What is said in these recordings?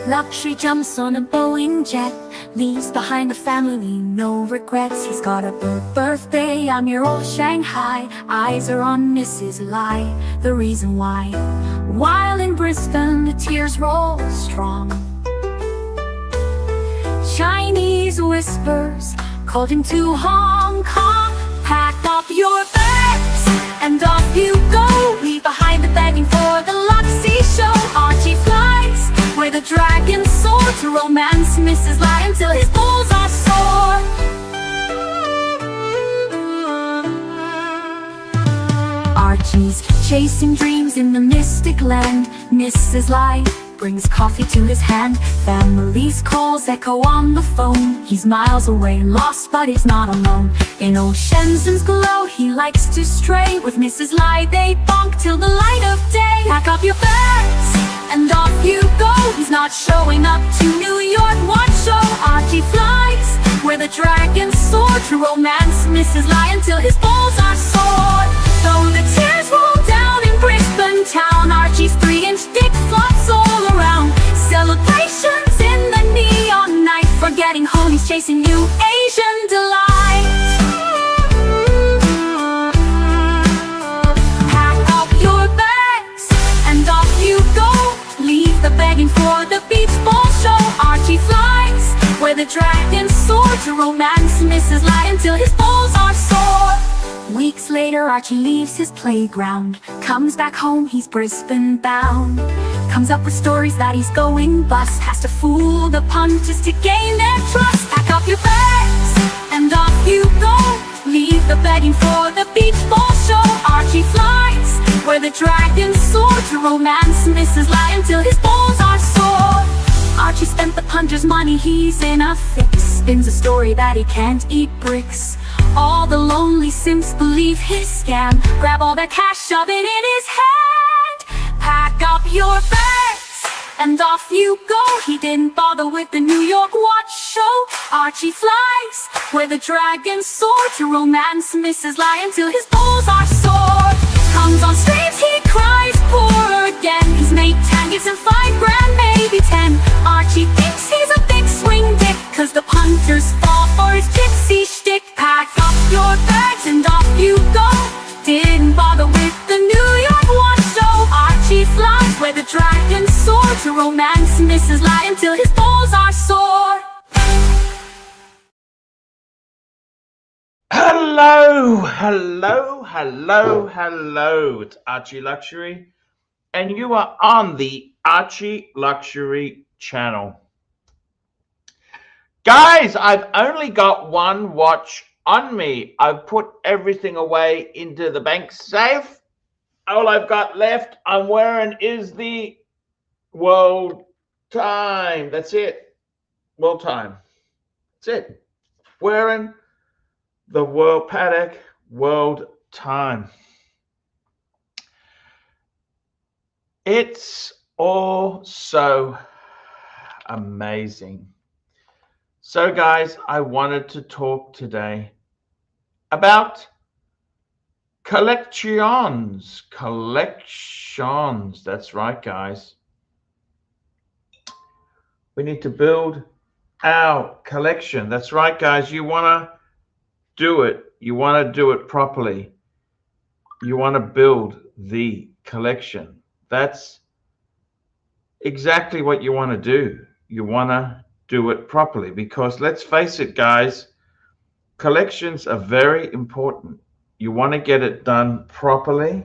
Luxury jumps on a Boeing jet, leaves behind a family, no regrets. He's got a birthday, I'm your old Shanghai. Eyes are on Mrs. Lai, the reason why. While in Brisbane, the tears roll strong. Chinese whispers called him to Hong Kong. Pack up your bags and off you go. Leave behind the begging for the Luxury show. Archie flies where the dragons soar to romance Mrs. Lai until his balls are sore. Archie's chasing dreams in the mystic land. Mrs. Lai brings coffee to his hand. Family's calls echo on the phone. He's miles away, lost, but he's not alone. In old Shenzhen's glow, he likes to stray. With Mrs. Lai, they bonk till the light of day. Pack up your bags and off you go. He's not showing up to New York watch show. Archie flies where the dragons soar to romance Mrs. Lai until his balls are sore. Though the tears roll down in Brisbane town, Archie's 3-inch dick flops all around. Celebrations in the neon night, forgetting home, he's chasing new Asian delight. Pack up your bags and off you go. Leave the begging for the beach ball show. Archie flies where the dragons soar to romance Mrs. Lai until his balls are sore. Weeks later, Archie leaves his playground. Comes back home, he's Brisbane bound. Comes up with stories that he's going bust. Has to fool the punters to gain their trust. Pack up your bags and off you go. Leave the begging for the beach ball show. Archie flies where the dragons soar to romance Mrs. Lai until his balls are sore. Archie spent the punter's money, he's in a fix. Spins a story that he can't eat bricks. All the lonely simps believe his scam. Grab all their cash, shove it in his hand. Pack up your bags and off you go. He didn't bother with the New York watch show. Archie flies where the dragons soar to romance Mrs. Lai until his balls are sore. Comes on streams, he cries poor again. His mate Tan gives him $5 grand, maybe 10. Archie thinks he's a big swing dick, cause the punters fall for his gypsy shtick. Pack up your bags and off you go. Didn't bother with the New York watch show. Archie flies where the dragons soar to romance Mrs. Lai until his balls are sore. Hello, hello, hello, hello. It's Archie Luxury, and you are on the Archie Luxury channel. Guys, I've only got one watch on me. I've put everything away into the bank safe. All I've got left I'm wearing is the world time. That's it. World time. That's it. Wearing the world Patek world time. It's all so amazing. So guys, I wanted to talk today about collections. That's right, guys. We need to build our collection. That's right, guys. You want to do it. You want to do it properly. You want to build the collection. That's exactly what you want to do. You want to do it properly, because let's face it, guys, collections are very important. You want to get it done properly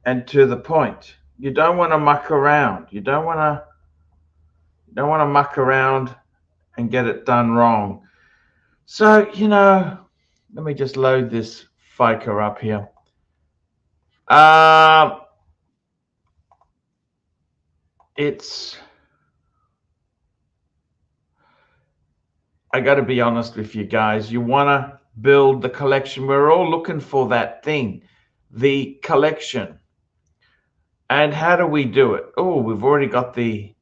and to the point. You don't want to muck around. You don't want to muck around and get it done wrong. So, you know, let me just load this FICA up here. I got to be honest with you guys. You want to build the collection. We're all looking for that thing, the collection. And how do we do it? Oh, we've already got the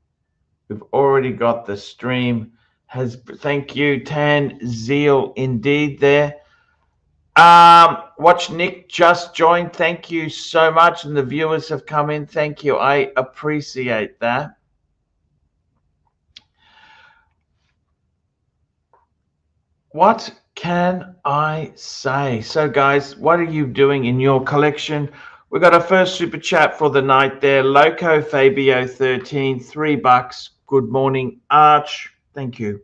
stream. Thank you, Tan Zeal, indeed there. Watch Nick just joined. Thank you so much. And the viewers have come in. Thank you. I appreciate that. What can I say? So, guys, what are you doing in your collection? We got our first super chat for the night there. Loco Fabio 13, $3. Good morning, Arch. Thank you.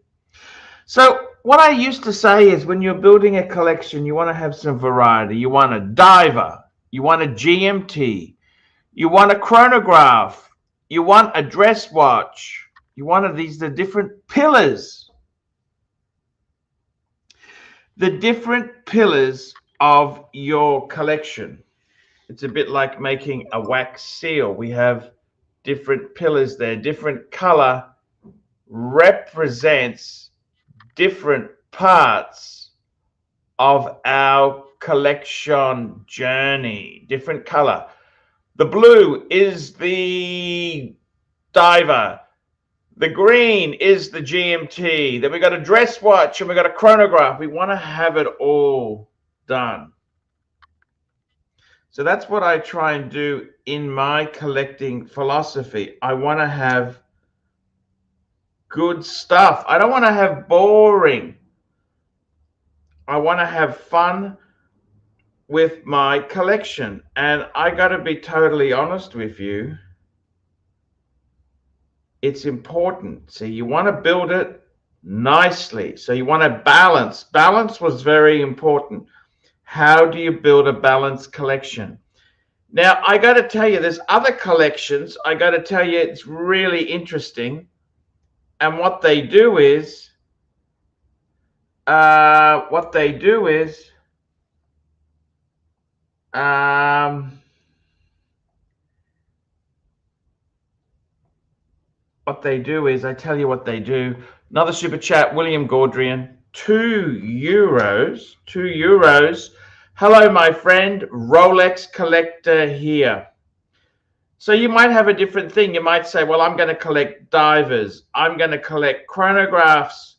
So, what I used to say is when you're building a collection, you want to have some variety. You want a diver, you want a GMT, you want a chronograph, you want a dress watch, you want these the different pillars. The different pillars of your collection. It's a bit like making a wax seal. We have different pillars there. Different color represents different parts of our collection journey. Different color. The blue is the diver. The green is the GMT. Then we got a dress watch and we got a chronograph. We want to have it all done. So that's what I try and do in my collecting philosophy. I want to have good stuff. I don't want to have boring. I want to have fun with my collection. And I got to be totally honest with you. It's important. So you want to build it nicely. So you want to balance. Balance was very important. How do you build a balanced collection? Now, I got to tell you, there's other collections. I got to tell you, it's really interesting. And what they do is, what they do is, I tell you what they do. Another super chat, William Gaudrian, €2. €2. Hello, my friend, Rolex collector here. So you might have a different thing. You might say, well, I'm going to collect divers. I'm going to collect chronographs.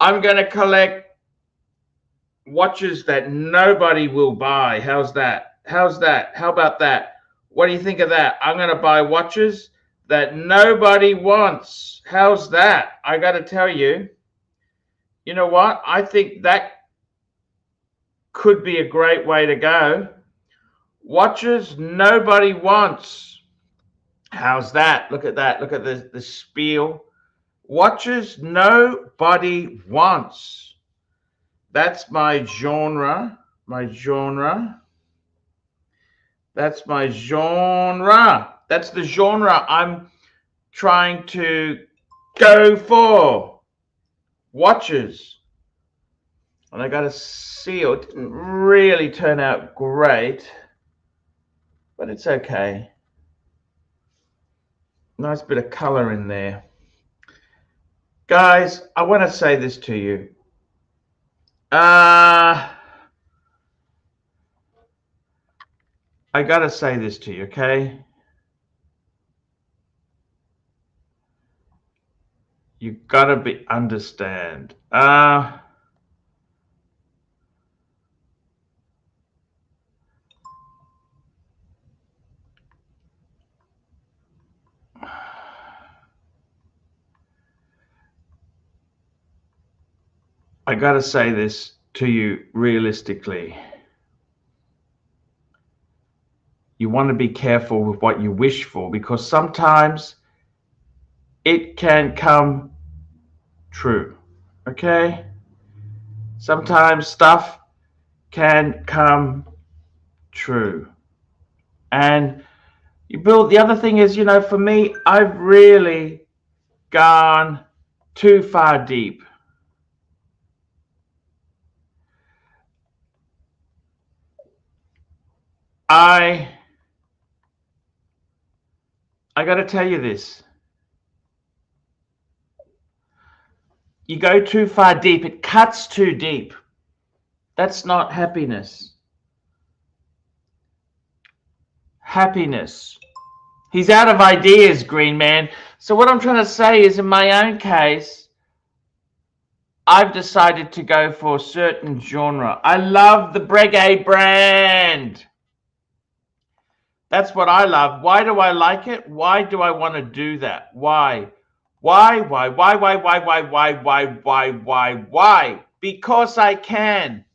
I'm going to collect watches that nobody will buy. How's that? How's that? How about that? What do you think of that? I'm going to buy watches that nobody wants. How's that? I got to tell you, you know what? I think that could be a great way to go. Watches nobody wants. How's that? Look at that. Look at the spiel. Watches nobody wants. That's my genre. That's my genre. That's the genre I'm trying to go for. Watches. And I got a seal. It didn't really turn out great, but it's okay. Nice bit of color in there. Guys, I want to say this to you. I got to say this to you, okay? You got to understand. I got to say this to you realistically. You want to be careful with what you wish for, because sometimes it can come true, okay? Sometimes stuff can come true. And you build, the other thing is, you know, for me, I've really gone too far deep. I got to tell you this. You go too far deep. It cuts too deep. That's not happiness. Happiness. He's out of ideas, Green Man. So what I'm trying to say is, in my own case, I've decided to go for a certain genre. I love the Breguet brand. That's what I love. Why do I like it? Why do I want to do that? Why? Why? because I can.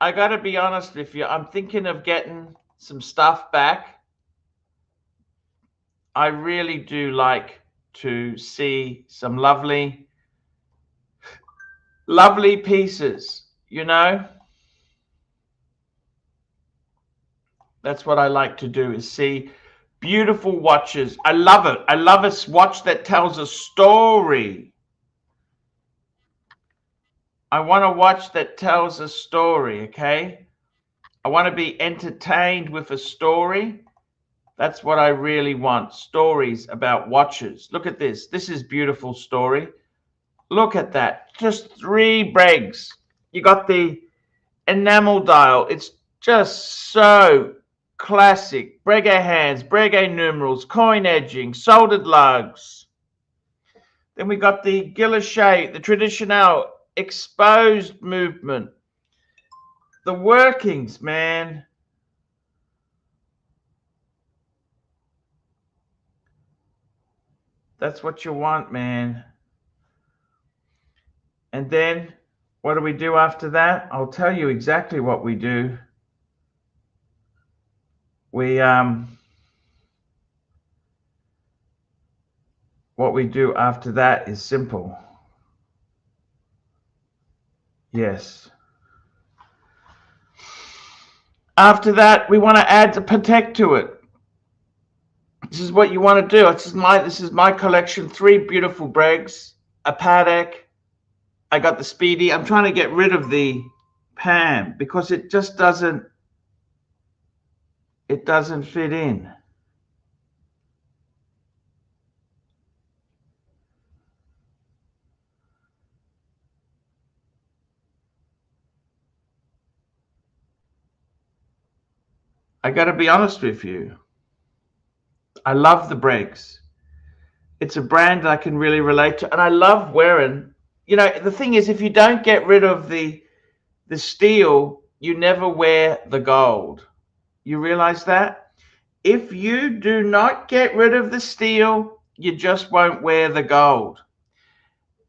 I got to be honest with you. I'm thinking of getting some stuff back. I really do like to see some lovely pieces, you know. That's what I like to do, is see beautiful watches. I love it. I love a watch that tells a story. I want a watch that tells a story, okay? I want to be entertained with a story. That's what I really want. Stories about watches. Look at this. This is beautiful story. Look at that. Just 3 bregs. You got the enamel dial. It's just so classic. Breguet hands, Breguet numerals, coin edging, soldered lugs. Then we got the guilloche, the traditional exposed movement. The workings, man. That's what you want, man. And then what do we do after that? I'll tell you exactly what we do. What we do after that is simple. Yes. After that, we want to add the Patek to it. This is what you want to do. This is my collection. 3 beautiful bregs, a Patek. I got the Speedy. I'm trying to get rid of the Pam because it just doesn't fit in. I got to be honest with you. I love the bregs. It's a brand I can really relate to, and I love wearing. You know, the thing is, if you don't get rid of the steel, you never wear the gold. You realize that? If you do not get rid of the steel, you just won't wear the gold.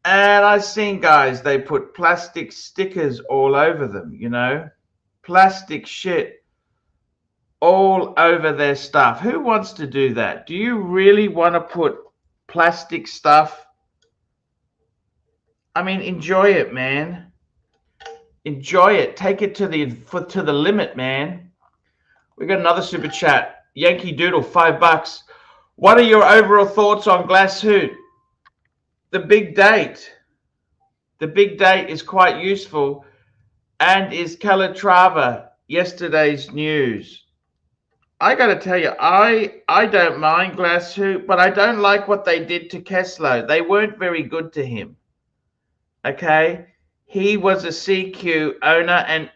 And I've seen guys, they put plastic stickers all over them, you know, plastic shit all over their stuff. Who wants to do that? Do you really want to put plastic stuff? I mean, enjoy it, man. Enjoy it. Take it to the limit, man. We got another super chat. Yankee Doodle, $5. What are your overall thoughts on Glass Hoot? The big date. The big date is quite useful, and is Calatrava yesterday's news. I got to tell you, I don't mind Glass Hoot, but I don't like what they did to Kessler. They weren't very good to him. Okay? He was a CQ owner, and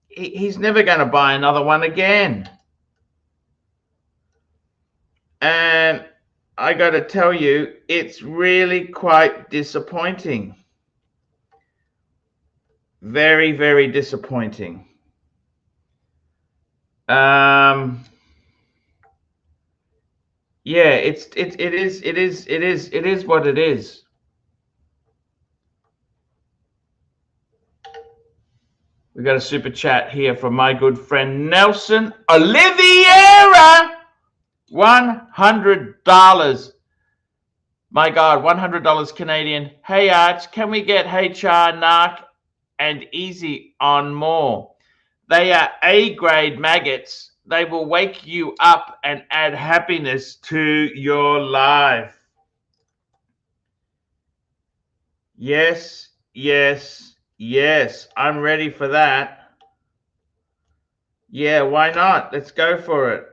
he's never going to buy another one again. And I got to tell you, it's really quite disappointing. Very, very disappointing. Yeah, it is what it is. We got a super chat here from my good friend Nelson Oliveira. $100. My God, $100 Canadian. Hey Arch, can we get HR, NARC, and Easy on more? They are A-grade maggots. They will wake you up and add happiness to your life. Yes, yes, yes. I'm ready for that. Yeah, why not? Let's go for it.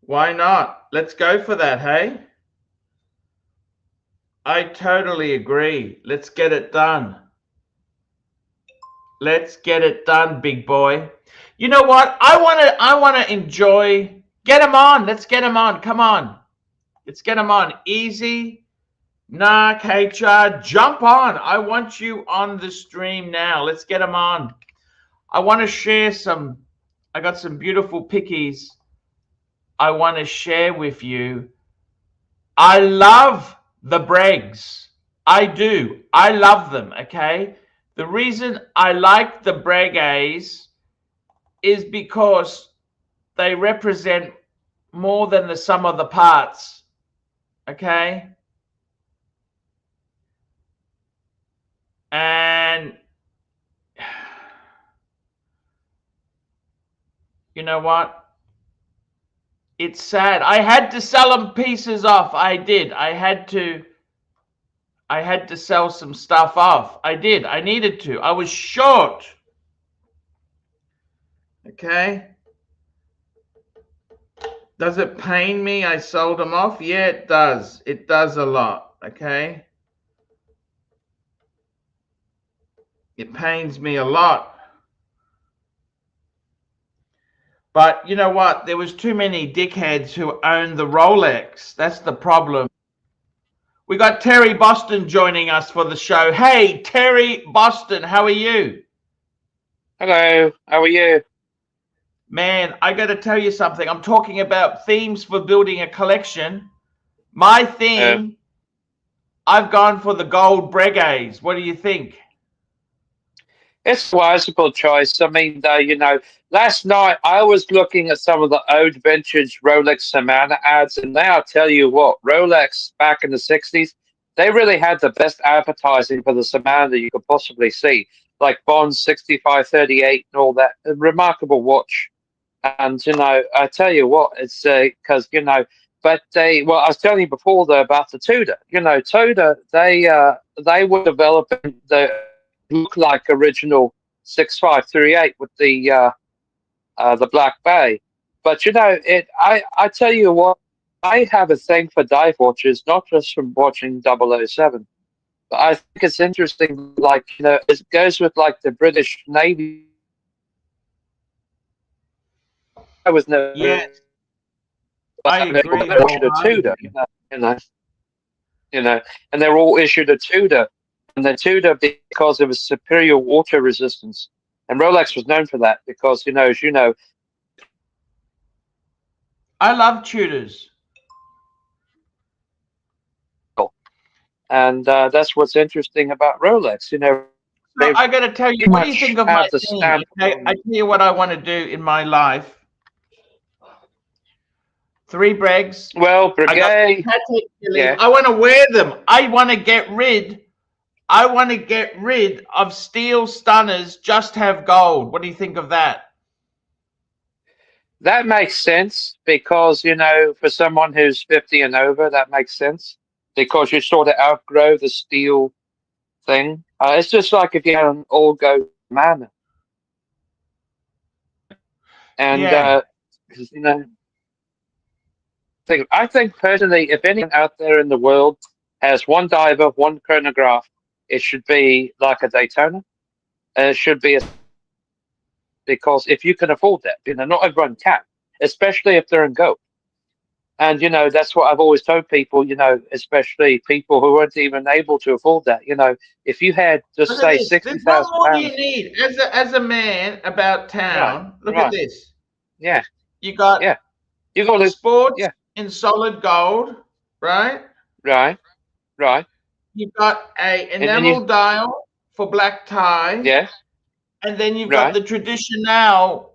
Why not? Let's go for that, hey? I totally agree. Let's get it done. Let's get it done, big boy. You know what? I want to enjoy. Get them on. Let's get them on. Come on. Let's get them on. Easy, NARC, HR, jump on. I want you on the stream now. Let's get them on. I want to share some. I got some beautiful pickies I want to share with you. I love the Bregs. I do. I love them, okay? The reason I like the Breguets is because they represent more than the sum of the parts, okay? And you know what? It's sad. I had to sell them pieces off. I did. I had to sell some stuff off. I did. I needed to. I was short. Okay. Does it pain me I sold them off? Yeah, it does. It does a lot. Okay. It pains me a lot. But you know what? There was too many dickheads who owned the Rolex. That's the problem. We got Terry Boston joining us for the show. Hey, Terry Boston, how are you? Hello, how are you? Man, I got to tell you something. I'm talking about themes for building a collection. My theme, I've gone for the gold Breguets. What do you think? It's a wonderful choice. I mean, you know, last night I was looking at some of the old vintage Rolex Savannah ads, and now I'll tell you what, Rolex back in the 60s, they really had the best advertising for the Savannah that you could possibly see, like Bond 6538 and all that. A remarkable watch. And, you know, I tell you what, it's because, you know, but well, I was telling you before, though, about the Tudor. You know, Tudor, they were developing look like original 6538 with the black bay. But you know, I tell you what, I have a thing for dive watches, not just from watching 007. But I think it's interesting, like, you know, it goes with like the British Navy. I was never, Yeah, but I agree. they're issued a Tudor, you know, and they're all issued a Tudor. And the Tudor because of its superior water resistance. And Rolex was known for that because, you know, as you know. I love Tudors. And that's what's interesting about Rolex. You know, so I got to tell you, what do you think of my theme? Okay, I tell you what I want to do in my life. 3 Bregs. Well, Breguet. Yeah. I want to wear them. I want to get rid of steel stunners, just have gold. What do you think of that? That makes sense because, you know, for someone who's 50 and over, that makes sense because you sort of outgrow the steel thing. It's just like if you had an all gold manor. And, you know, I think personally, if anyone out there in the world has one diver, one chronograph, it should be like a Daytona. It should be because if you can afford that, you know, not everyone can, especially if they're in gold. And, you know, that's what I've always told people, you know, especially people who weren't even able to afford that. You know, if you had just say 60,000 pounds. What more do you need as a man about town? Right, look at this. Yeah. You got you got sports in solid gold, right? Right. You've got a enamel dial for black tie. Yes. And then you've got the traditional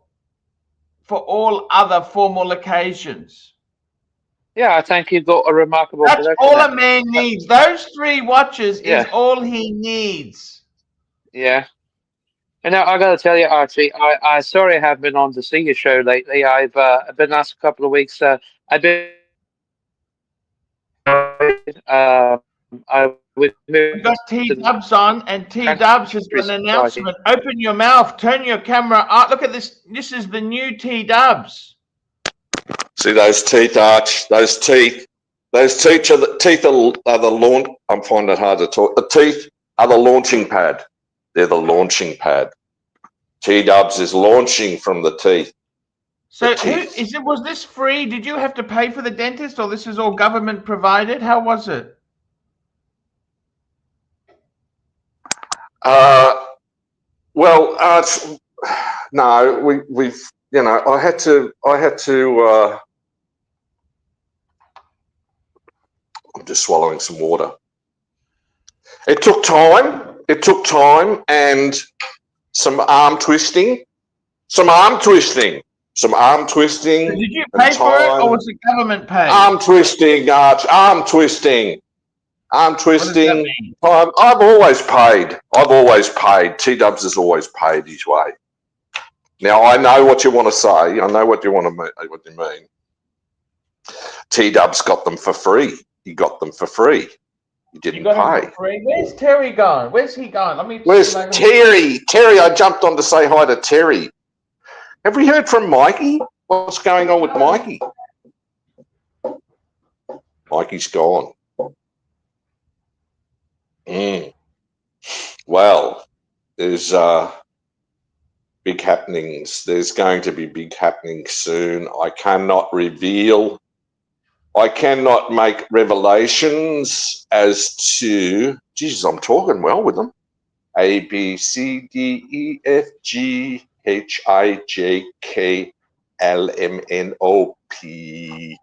for all other formal occasions. Yeah, I think you've got a remarkable That's all a man needs. Those 3 watches is all he needs. Yeah. And now I got to tell you, Archie, I sorry I haven't been on to see your show lately. I've been asked a couple of weeks. I've been. We've got T-Dubs on, and T-Dubs has got an announcement. Open your mouth, turn your camera up. Look at this. This is the new T-Dubs. See those teeth, Arch? Those teeth are the launch. I'm finding it hard to talk. The teeth are the launching pad. They're the launching pad. T-Dubs is launching from the teeth. So was this free? Did you have to pay for the dentist, or this is all government provided? How was it? Well, no, we've you know, I had to I'm just swallowing some water. It took time. It took time and some arm twisting. Some arm twisting. Some arm twisting. So did you pay for it, or was the government paid? Arm twisting, Arch. Arm twisting. Arm twisting. I've always paid. I've always paid. T-Dubs has always paid his way. Now I know what you want to say. I know what you want to mean. What you mean? T-Dubs got them for free. He got them for free. He didn't pay. Where's Terry gone? Where's he gone? Where's Terry? Terry, I jumped on to say hi to Terry. Have we heard from Mikey? What's going on with Mikey? Mikey's gone. Well, there's big happenings. There's going to be big happenings soon. I cannot reveal. I cannot make revelations as to. Jesus, I'm talking well with them. A, B, C, D, E, F, G, H, I, J, K, L, M, N, O, P.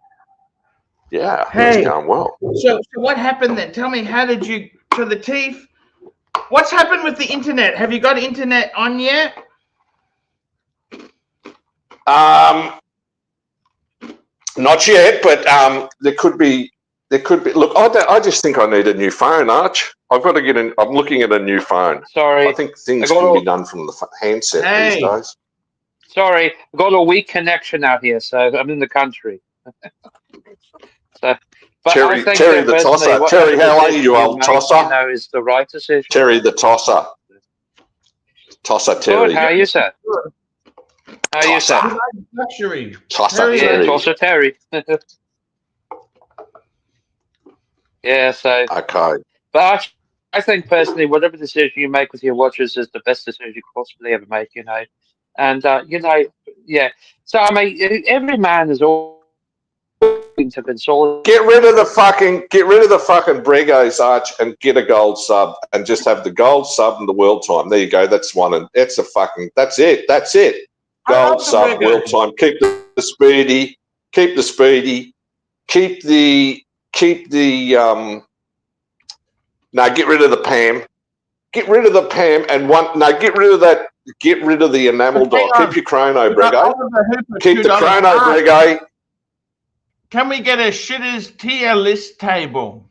Yeah, hey, it's going well. So what happened then? Tell me, how did you, to the teeth? What's happened with the internet? Have you got internet on yet? Not yet, but there could be. Look, I just think I need a new phone, Arch. I've got to get in. I'm looking at a new phone. Sorry. I think things can be done from the handset these days. Sorry, I've got a weak connection out here, so I'm in the country. Terry the tosser. Terry, how are you old tosser? You know, is the right decision. Terry the tosser. Tosser Terry. Good, how are you, sir? How are you, sir? Luxury. Tosser Yeah, Terry. Tosser Terry. Yeah, so. Okay. But I think personally, whatever decision you make with your watches is the best decision you could possibly ever make, you know. And, you know, yeah. So, I mean, every man is all to console. Get rid of the fucking Bregos, Arch, and get a gold sub and just have the gold sub and the world time. There you go. That's one. And that's it. That's it. Gold sub, world time. Keep the speedy. Keep the speedy. Keep the no, get rid of the Pam. Get rid of the Pam and get rid of that. Get rid of the enamel dot. Keep your chrono, Brego. Keep the chrono, Brego. Can we get a shitters tier list table?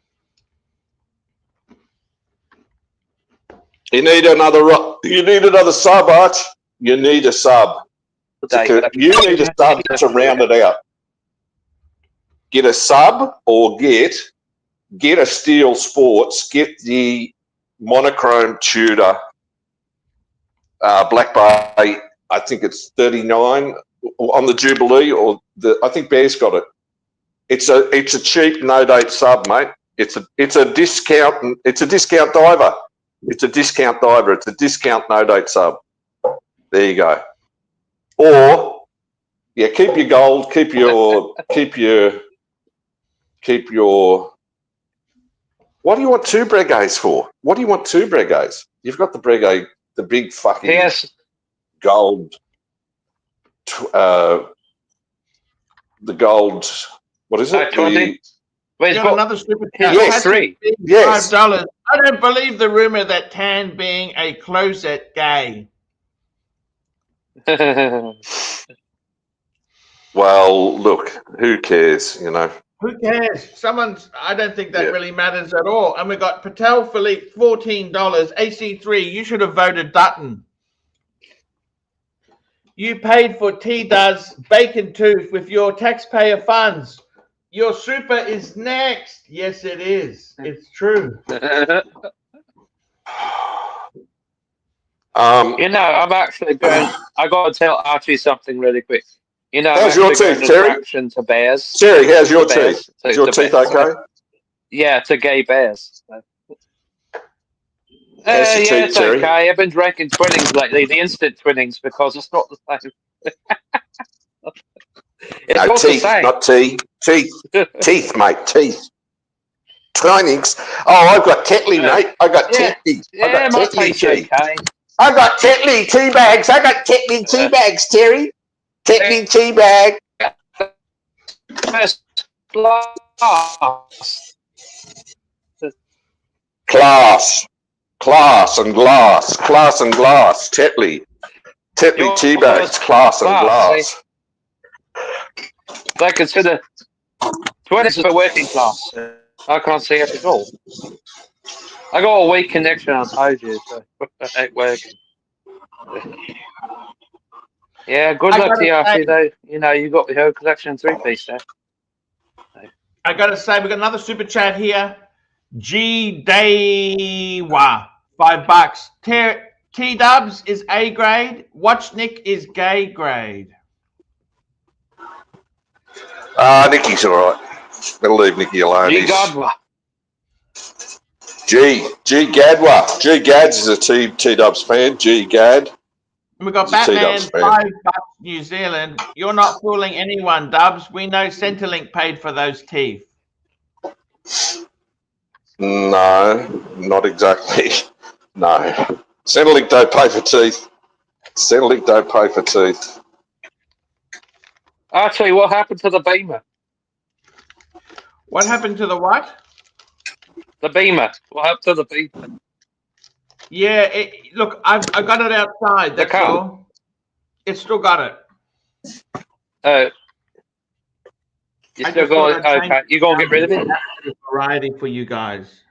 You need another sub, Arch. You need a sub. You need a sub to round it out. Get a sub or get a Steel Sports. Get the monochrome Tudor Black Bay. I think it's 39 on the Jubilee, or I think Bear's got it. It's a cheap no date sub, mate. It's a discount. It's a discount diver. It's a discount diver. It's a discount no date sub. There you go. Or yeah, keep your gold. Keep your. What do you want two Bregos for? What do you want two Bregos? You've got the Brego, the big fucking gold. The gold. What is it? We've got another super chat. Yes, yes. $5. I don't believe the rumor that Tan being a closet gay. Well, look, who cares, you know? Who cares? I don't think that really matters at all. And we got Patel Philippe, $14. AC3, you should have voted Dutton. You paid for T-Does Bacon Tooth with your taxpayer funds. Your super is next. Yes, it is. It's true. You know, I'm actually going. I got to tell Archie something really quick. You know, how's your teeth, Terry? To bears. Terry, how's your teeth? Is your teeth okay? Yeah, to gay bears. How's your teeth, it's Terry? okay. I've been drinking Twinnings lately, the instant Twinnings, because it's not the same. It's no, not teeth, the same. not tea. Teeth. Teeth, mate, teeth. Twinings. Oh, I've got Tetley, mate. I got Tetley. Yeah, my teeth okay. I got Tetley tea bags. I got Tetley tea bags, Terry. Tetley tea bag. First class. Class and glass. Tetley T-bags, class and glass. They consider 20 for working class. I can't see it at all. I got a weak connection, I told you, so it ain't working. Yeah, good luck to you, Archie, though. You know, you got the whole collection 3-piece there. I gotta say, we got another super chat here. G Daywa, $5. T Dubs is A grade. Watch Nick is gay grade. Nicky's all right. Better leave Nicky alone. G Gadwa. G Gadwa. G Gads is a T Dubs fan. G Gad. We got Batman, $5 New Zealand. You're not fooling anyone, Dubs. We know Centrelink paid for those teeth. No, not exactly. No. Centrelink don't pay for teeth. Centrelink don't pay for teeth. Archie, what happened to the Beamer? What happened to the what? The Beamer. What happened to the Beamer? Yeah, look, I got it outside. That's all. It's still got it. You still got it? Okay, you gonna get rid of it? Variety for you guys.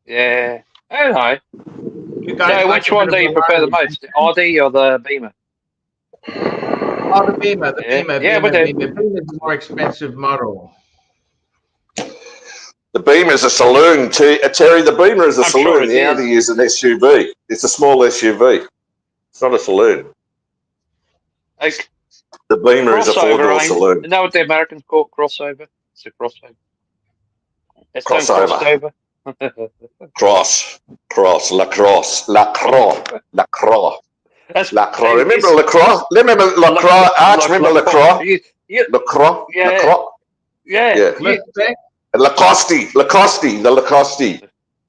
Yeah. I don't know. You guys so which one do you prefer the most? The Audi or the Beamer? Oh, the Beamer. The Beamer. Yeah, Beamer is a more expensive model. The Beamer is a saloon. Terry, the Beamer is a saloon. Sure the Audi is an SUV. It's a small SUV. It's not a saloon. Like, the Beamer is a four-door saloon. You know what the Americans call crossover? It's a crossover. It's crossover. Cross, lacrosse. That's lacrosse. Remember lacrosse? Remember lacrosse? Arch, remember lacrosse? Lacrosse? Yeah. Lacoste.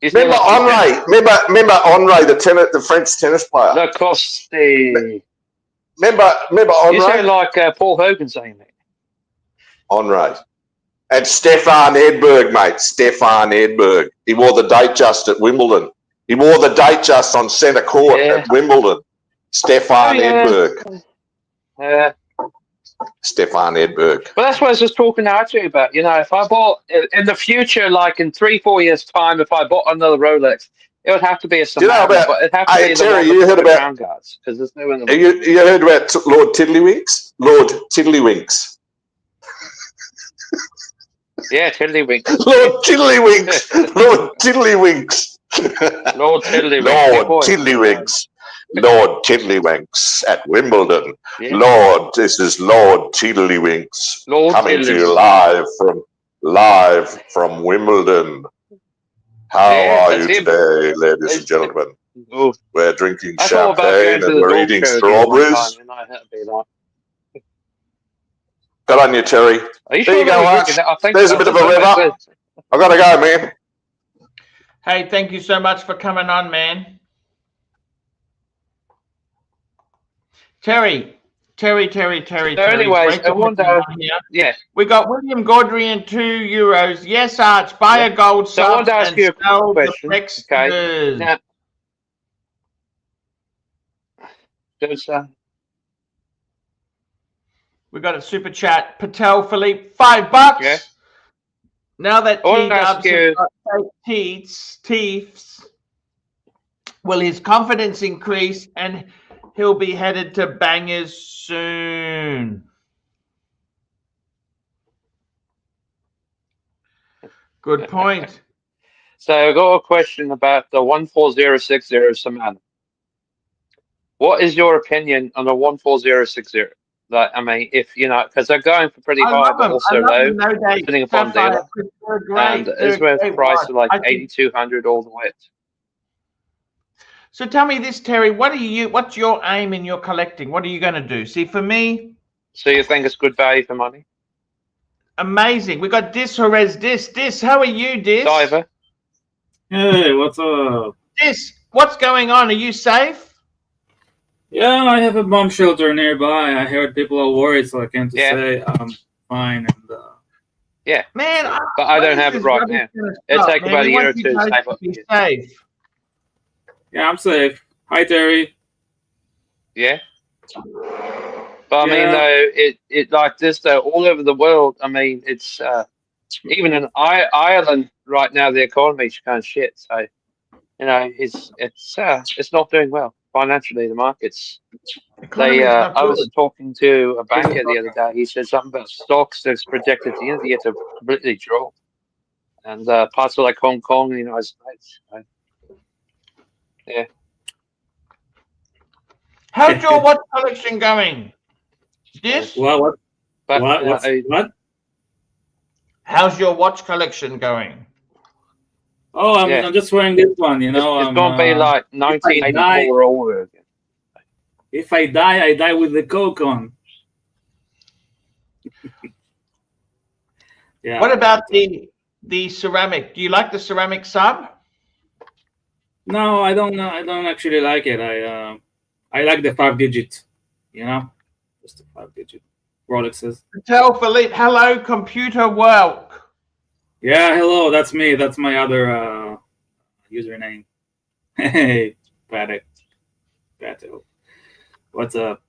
Remember Henri? Remember Henri, the French tennis player? Lacoste. Remember Henri? You sound like Paul Hogan saying that. Henri. And Stefan Edberg, mate. Stefan Edberg. He wore the date just at Wimbledon. He wore the date just on centre court at Wimbledon. Stefan Edberg. Yeah. Stefan Edberg. But that's what I was just talking to Archie about. You know, if I bought in the future, like in 3-4 years' time, if I bought another Rolex, it would have to be a Samara, but it'd have to be Terry, the you heard about Crown Guards because there's no one. You heard about Lord Tiddlywinks? Lord Tiddlywinks. Yeah, Tiddlywinks. Lord Tiddlywinks. Lord Tiddlywinks. Lord Tiddlywinks. Lord Tiddlywinks. Lord Tiddlywinks at Wimbledon. Yeah. Lord, this is Lord Tiddlywinks coming to you live from Wimbledon. How are you today, ladies and gentlemen? We're drinking champagne and we're eating strawberries. Good on you, Terry. Are you there sure you go, Arch. There's a bit of a rev up. I gotta go, man. Hey, thank you so much for coming on, man. Terry. So anyways, I wonder. Yeah, we got William Gaudrian, €2. Yes, Arch. Buy a gold sub. So I want to ask you a question. Okay. Now, good, we got a super chat. Patel Philippe, $5. Yeah. Now that T-Dubs have got fake teeth, will his confidence increase and he'll be headed to bangers soon? Good point. So I got a question about the 14060 Samana. What is your opinion on the 14060? Like, I mean, if you know, because they're going for pretty high, but also low, depending upon dealer. And Israel's price is like 8,200 all the way. So tell me this, Terry. What's your aim in your collecting? What are you going to do? See, for me. So you think it's good value for money? Amazing. We got Jerez. Dis. How are you, Dis? Diver. Hey, what's up? Dis, what's going on? Are you safe? Yeah, I have a bomb shelter nearby. I heard people are worried, so I can't say I'm fine. And Yeah, Man, but I when don't is have it this right rubbish now. gonna It'll stop, take man? about We a year or want you two to guys save to up. be safe. Yeah, I'm safe. Hi, Terry. Yeah. But I mean, Yeah. though, it like this though all over the world. I mean, it's even in Ireland right now, the economy's kind of shit. So you know, it's not doing well financially. The markets. Economy's not I was good. talking to a Is it banker the other day. He said something about stocks that's projected at the end of the year to completely drop, and parts of like Hong Kong and the United States. So, yeah. How's your watch collection going? This? What? But What? How's your watch collection going? Oh, yeah, I'm just wearing this one. You know, it's going to be like if I 1984 die, all over again. if I die with the Coke on. Yeah. What about the ceramic? Do you like the ceramic sub? No, I don't know. I don't actually like it. I like the 5-digit. You know, just the 5-digit Rolexes. Tell Philippe, hello, computer world. Yeah, hello. That's me. That's my other username. Hey, Pato. What's up?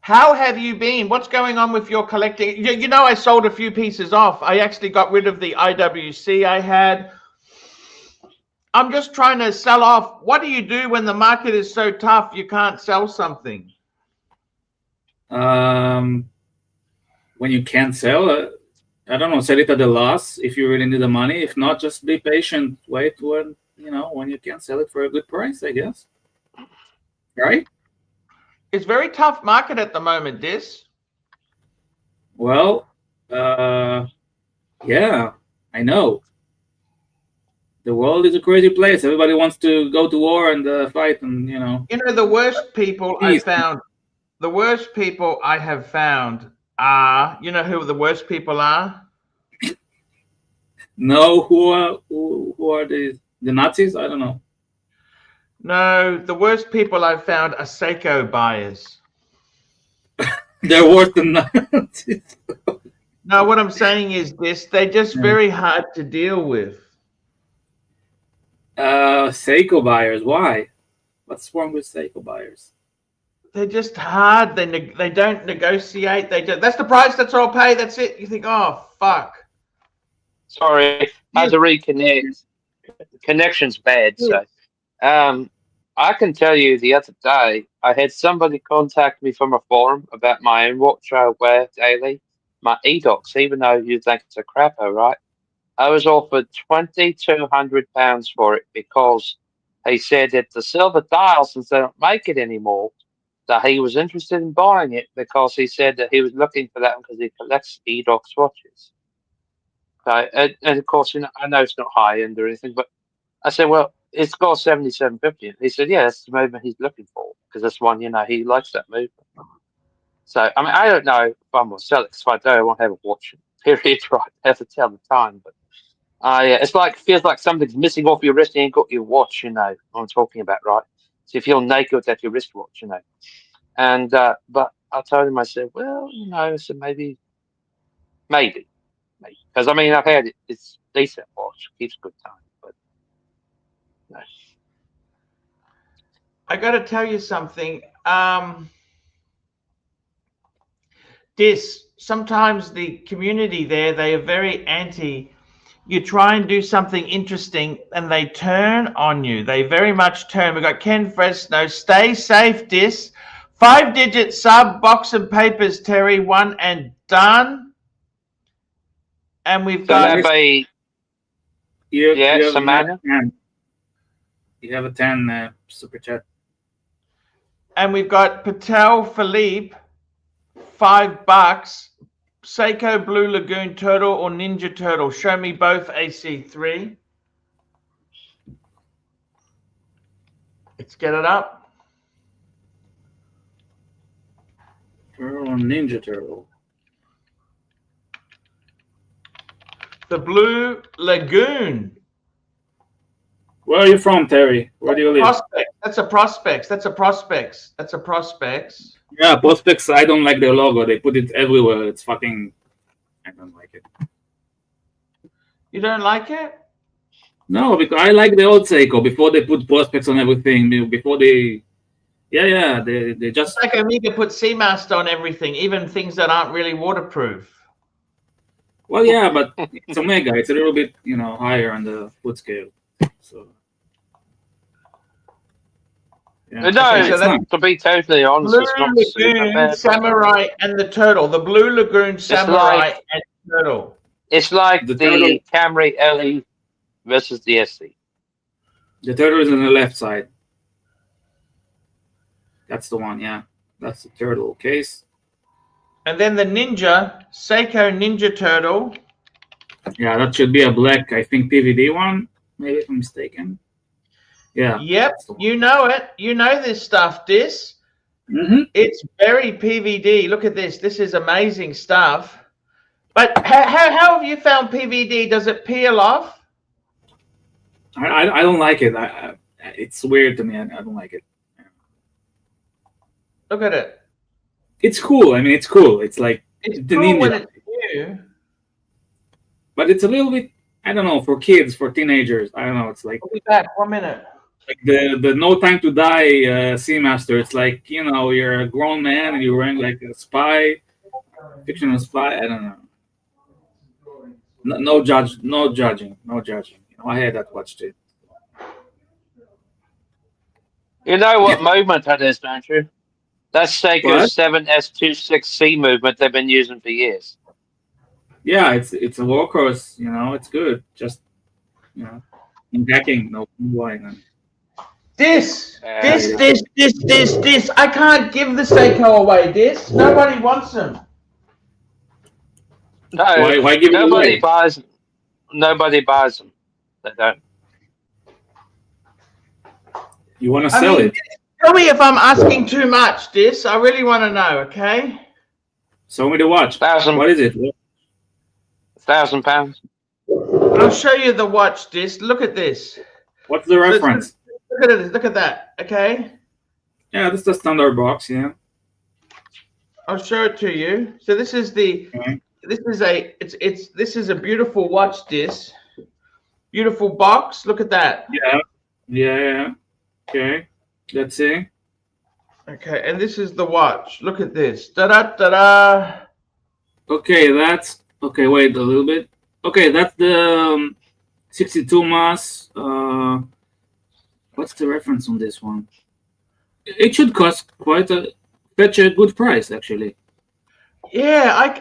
How have you been? What's going on with your collecting? You know, I sold a few pieces off. I actually got rid of the IWC I had. I'm just trying to sell off. What do you do when the market is so tough you can't sell something? When you can't sell it, I don't know, sell it at a loss if you really need the money. If not, just be patient. Wait when you can sell it for a good price, I guess. Right? It's very tough market at the moment, Dis. Well, yeah, I know. The world is a crazy place. Everybody wants to go to war and fight, and You know, the worst people I found. The worst people I have found are, you know who the worst people are? No, who are the Nazis? I don't know. No, the worst people I've found are Seiko buyers. They're worse than Nazis. No, what I'm saying is this, they're just very hard to deal with. Seiko buyers. Why? What's wrong with Seiko buyers? They're just hard. They don't negotiate. That's the price. That's all I'll pay. That's it. You think, oh fuck. Sorry, I had to reconnect. The connection's bad. So, I can tell you the other day, I had somebody contact me from a forum about my own watch I wear daily, my eDocs, even though you think it's a crapper, right? I was offered £2,200 for it because he said that the silver dial, since they don't make it anymore, that he was interested in buying it because he said that he was looking for that because he collects eDocs watches. So, and of course, I know it's not high end or anything, but I said, well, it's got 7750. He said, yeah, that's the movement he's looking for because that's one, he likes that movement. So, I mean, I don't know if I'm going to sell it because if I do, I won't have a watch. Period, right? I have to tell the time, but it's like feels like something's missing off your wrist. You ain't got your watch, what I'm talking about, right? So you feel naked without your wristwatch, And but I told him, I said, well, so maybe, because I mean I've had it. It's decent watch, keeps good time, but no. I got to tell you something. Sometimes the community there, they are very anti. You try and do something interesting and they turn on you. They very much turn. We've got Ken Fresno. Stay safe, Dis. 5-digit sub, box and papers, Terry. 1 and done. And we've got... You have Samantha. You have a 10 super chat. And we've got Patel Philippe, $5. Seiko Blue Lagoon Turtle or Ninja Turtle. Show me both AC3. Let's get it up. Turtle or Ninja Turtle. The Blue Lagoon. Where are you from, Terry? Where do you live? Prospects. That's a Prospects. That's a Prospects. That's a Prospects. Yeah, Prospects, I don't like their logo. They put it everywhere. It's fucking... I don't like it. You don't like it? No, because I like the old Seiko before they put Prospects on everything. Before they... Yeah, they just... It's like Omega put Seamaster on everything, even things that aren't really waterproof. Well, yeah, but it's Omega. It's a little bit, you know, higher on the foot scale. So... Yeah. No, Okay, so that's to be totally honest, Blue it's not super Lagoon, bad. Samurai, and the Turtle. The Blue Lagoon, Samurai, and Turtle. It's like The the Turtle. Camry LE versus the SC. The turtle is on the left side. That's the one, yeah. That's the turtle case. And then the Ninja, Seiko Ninja Turtle. Yeah, that should be a black, I think, PVD one. Maybe if I'm mistaken. Yeah. Yep, you know it. You know this stuff, Dis. Mm-hmm. It's very PVD. Look at this. This is amazing stuff. But how have you found PVD? Does it peel off? I don't like it. It's weird to me. I don't like it. Look at it. It's cool. I mean, it's cool. It's like It's the cool Ninja. when it's new. But it's a little bit, I don't know, for kids, for teenagers. I don't know. It's like... I'll be back. 1 minute. Like the No Time to Die Seamaster. It's like, you know, you're a grown man and you're wearing like a spy, fictional spy. I don't know. No judging. You know, I had that watch too. You know what movement that is, don't you? That's Seiko's What? 7S26C movement they've been using for years. Yeah, it's a workhorse. You know, it's good. Just, you know, in packing, no wine. This. I can't give the Seiko away, Dis. Nobody wants them. No, Why give it nobody away? buys them. Nobody buys them. They don't. You want to sell it? Tell me if I'm asking too much, Dis. I really want to know, okay? Show me the watch. What is it? £1,000. I'll show you the watch, Dis. Look at this. What's the reference? Look at it. Look at that, okay? Yeah, this is the standard box, yeah. I'll show it to you. So this is the... Okay. This is a beautiful watch, Dis. Beautiful box. Look at that. Yeah. Okay. Let's see. Okay, and this is the watch. Look at this. Da-da-da-da. Okay, that's... Okay, wait a little bit. Okay, that's the 62 mass. What's the reference on this one? It should cost fetch a good price, actually. Yeah,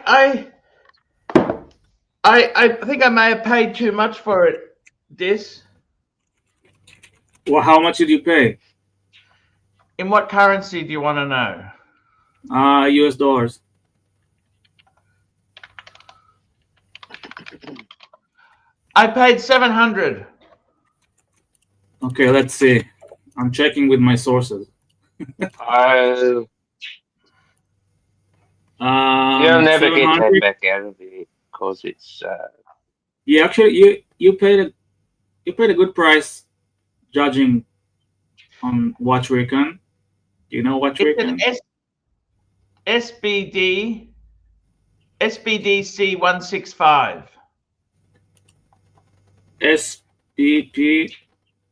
I think I may have paid too much for it, Dis. Well, how much did you pay? In what currency do you want to know? US dollars. I paid 700. Okay, let's see. I'm checking with my sources. You'll never get that back out of it because it's. Yeah, actually, you paid a good price, judging on Watch Recon. Do you know Watch Recon? It's an SBDC 165. SPP.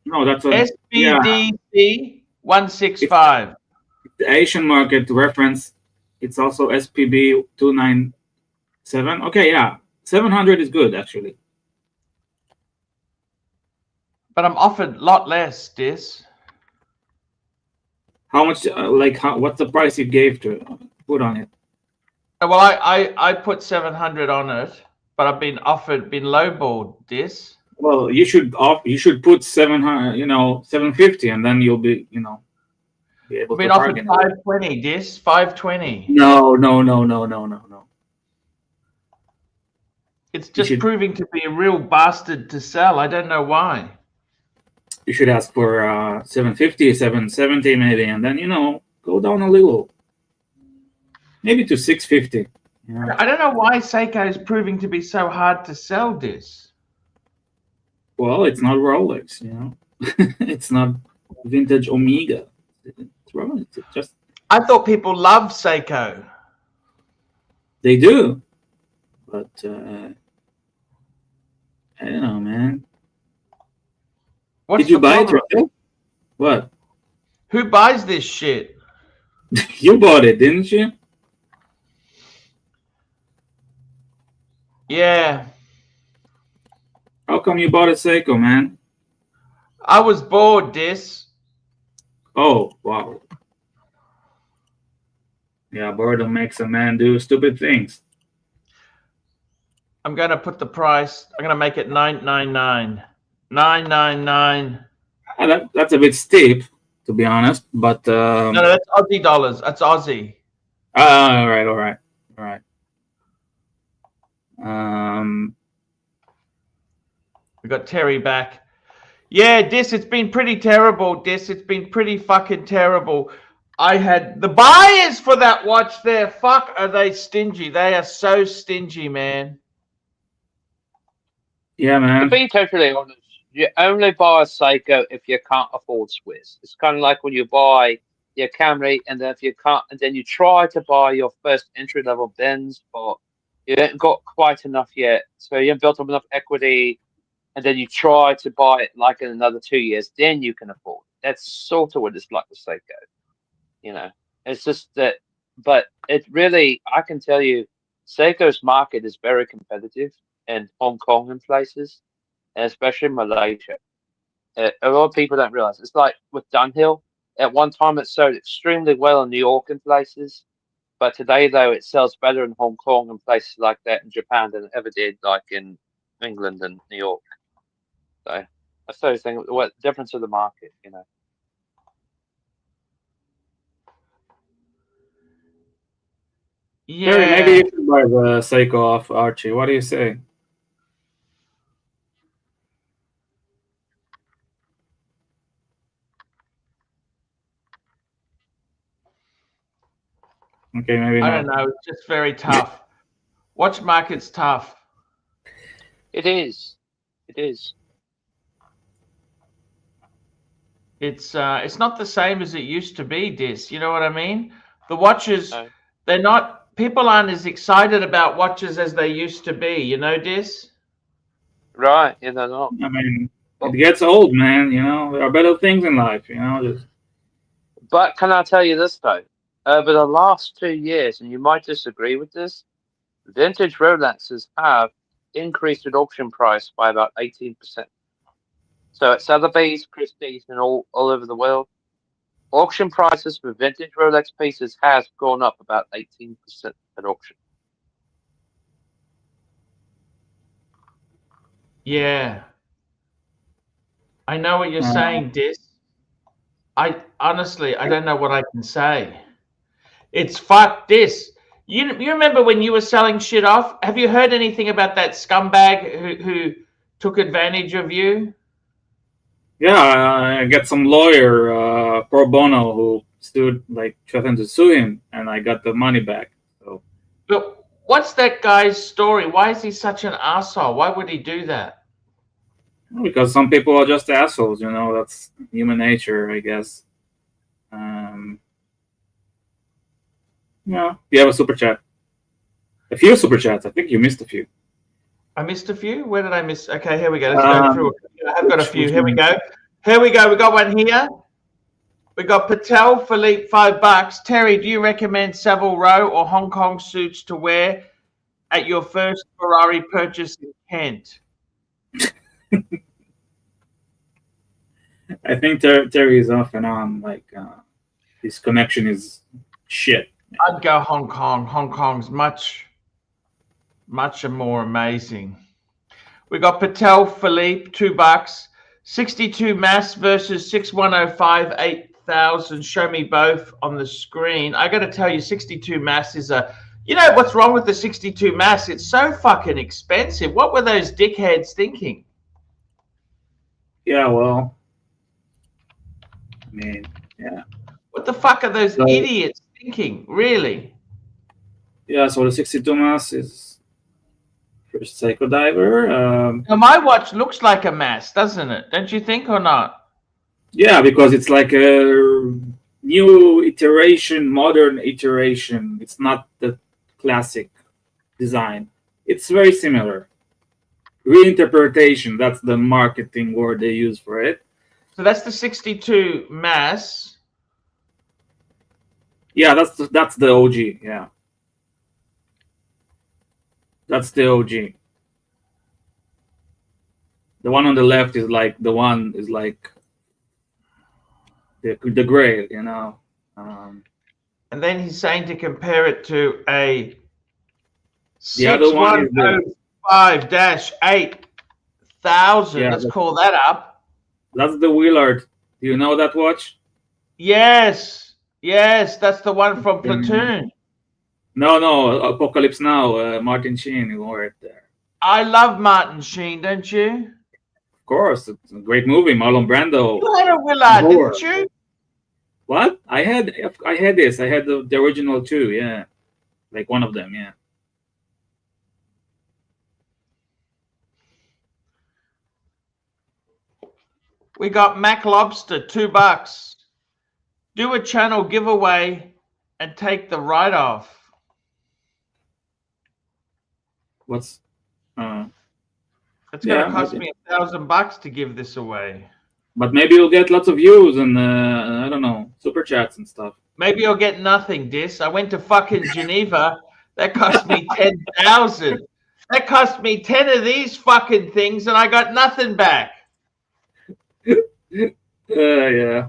No, that's a SBDC 165. The Asian market reference. It's also SPB 297. Okay, yeah, 700 is good actually. But I'm offered a lot less, Dis. How much? What's the price you gave to put on it? Well, I put 700 on it, but I've been lowballed, Dis. Well, you should put 700, 750, and then you'll be, be able We've been to offered bargain. 520, Dis. 520. No. It's just proving to be a real bastard to sell. I don't know why. You should ask for 750, 770 maybe, and then go down a little, maybe to 650. I don't know why Seiko is proving to be so hard to sell, Dis. Well, it's not Rolex, It's not vintage Omega. It's Rolex. It's just. I thought people love Seiko. They do, but I don't know, man. What's Did you the buy it problem? yourself? What? Who buys this shit? You bought it, didn't you? Yeah. How come you bought a Seiko, man? I was bored, Dis. Oh, wow. Yeah, boredom makes a man do stupid things. I'm going to put the price. I'm going to make it $9.99. $9.99. That's a bit steep, to be honest. But No, that's Aussie dollars. That's Aussie. all right. We got Terry back. Yeah, Dis, it's been pretty terrible, Dis. It's been pretty fucking terrible. I had the buyers for that watch there. Fuck, are they stingy? They are so stingy, man. Yeah, To man. be totally honest, you only buy a Seiko if you can't afford Swiss. It's kind of like when you buy your Camry, and then if you can't, and then you try to buy your first entry level Benz, but you haven't got quite enough yet, so you haven't built up enough equity, and then you try to buy it like in another 2 years, then you can afford it. That's sort of what it's like with Seiko. You know, it's just that, but it really, I can tell you, Seiko's market is very competitive in Hong Kong and places, and especially Malaysia. A lot of people don't realize it's like with Dunhill. At one time, it sold extremely well in New York and places, but today, though, it sells better in Hong Kong and places like that in Japan than it ever did, like in England and New York. So that's the thing. What difference of the market, you know? Terry, maybe Yeah. you should buy the Seiko off Archie. What do you say? Okay, maybe I not. don't know. It's just very tough. Watch market's tough. It is. It is. It's not the same as it used to be, Dis. You know what I mean? The watches, No. they're not, people aren't as excited about watches as they used to be, you know, Dis? Right. Yeah, they're not. I mean, it gets old, man. You know, there are better things in life. You know, just But can I tell you this though? Over the last 2 years, and you might disagree with this, vintage Rolexes have increased in auction price by about 18%. So at Sotheby's, Christie's, and all over the world, auction prices for vintage Rolex pieces has gone up about 18% at auction. Yeah. I know what you're saying, Dis. I honestly, I don't know what I can say. It's fuck Dis. You remember when you were selling shit off? Have you heard anything about that scumbag who took advantage of you? yeah, I get some lawyer pro bono who sued, like, threatened to sue him, and I got the money back. So But what's that guy's story? Why is he such an asshole? Why would he do that? because some people are just assholes, you know, that's human nature, I guess. Yeah, you have a super chat. A few super chats. I think you missed a few. I missed a few. Where did I miss? Okay, here we go. Let's go through. I've got a few. which Here we one? go. Here we go. We got one here. We got Patel Philippe, $5. Terry, do you recommend Savile Row or Hong Kong suits to wear at your first Ferrari purchase in Kent? I think Terry is off and on. Like, his connection is shit. I'd go Hong Kong. Hong Kong's much more amazing. We got Patel Philippe, $2. 62 mass versus 6105, 8,000. Show me both on the screen. I got to tell you, 62 mass is a. You know what's wrong with the 62 mass? It's so fucking expensive. What were those dickheads thinking? Yeah, well, I mean, yeah. What the fuck are those So- idiots thinking? Really? Yeah, so the 62 mass is first Seiko diver. Now, my watch looks like a mass, doesn't it? Don't you think, or not? Yeah, because it's like a new iteration, modern iteration. It's not the classic design. It's very similar. Reinterpretation, that's the marketing word they use for it. So that's the 62 mass. Yeah, that's the OG. Yeah, that's the OG. The one on the left is like the gray, you know. And then he's saying to compare it to a The other one is the 6105-8000. Yeah, Let's call that up. that's the Willard. Do you know that watch? Yes, yes, that's the one from Platoon. No, Apocalypse Now. Martin Sheen, you wore it there. I love Martin Sheen, don't you? Of course, it's a great movie. Marlon Brando. You had a Willard, didn't you? What? I had this. I had the original too. Yeah, like one of them. Yeah. We got Mac Lobster, $2. Do a channel giveaway and take the write-off. What's? It's going to cost me $1,000 to give this away. But maybe you'll get lots of views and I don't know, super chats and stuff. Maybe I'll get nothing, Dis. I went to fucking Geneva. That cost me 10,000. That cost me 10 of these fucking things, and I got nothing back. Yeah.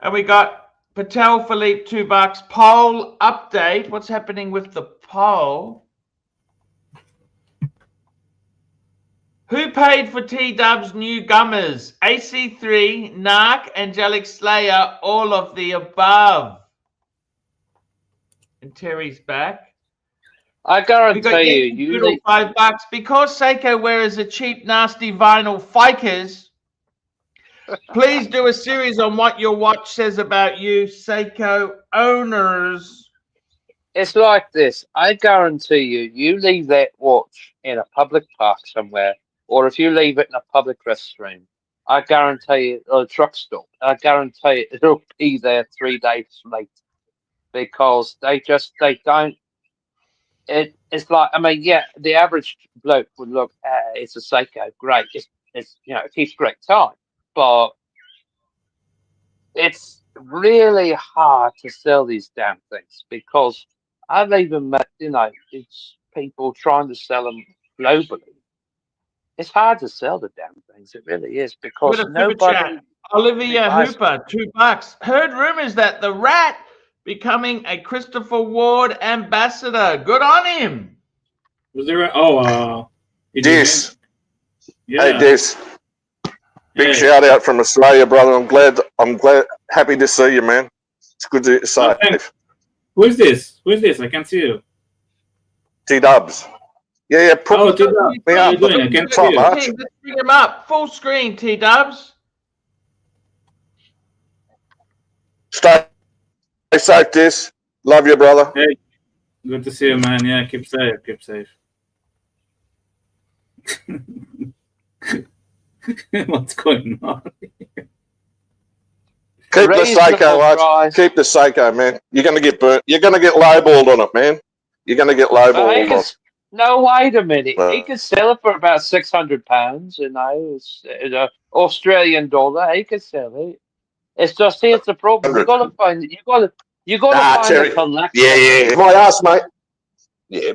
And we got Patel Philippe, $2. Poll update. What's happening with the poll? Who paid for T-Dub's new gummers? AC3, Narc, Angelic Slayer, all of the above. And Terry's back. I guarantee you need $5 because Seiko wears a cheap, nasty vinyl Ficas. Please do a series on what your watch says about you, Seiko owners. It's like this. I guarantee you leave that watch in a public park somewhere, or if you leave it in a public restroom, I guarantee it, or a truck stop, I guarantee it'll be there 3 days later, because they don't. It's like, I mean, yeah, the average bloke would look, it's a Seiko, great, it's it keeps great time, but it's really hard to sell these damn things, because I've even met, it's people trying to sell them globally. It's hard to sell the damn things. It really is, because nobody. Olivia Hooper, $2. Heard rumors that the Rat becoming a Christopher Ward ambassador. Good on him. Was there? Dis. Yeah. Hey, Dis. Big shout out from Australia, brother. I'm glad, happy to see you, man. It's good to see you. Who is this? I can't see you. T-Dubs. Yeah, put T-Dubs. me How up. you doing? I can't see you. Let's bring him up. Full screen, T-Dubs. Stay safe, Dis. Love you, brother. Hey, good to see you, man. Yeah, keep safe. What's going on? Keep the Seiko, Arch. Keep the Seiko, man. You're going to get burnt. You're going to get lowballed on it, man. You're going to get lowballed on it. No, wait a minute. He could sell it for about £600, it's Australian dollar. He could sell it. It's just, here's the problem. You got to find it. You got to find Terry. the collector. Yeah. My ass, mate. Yeah.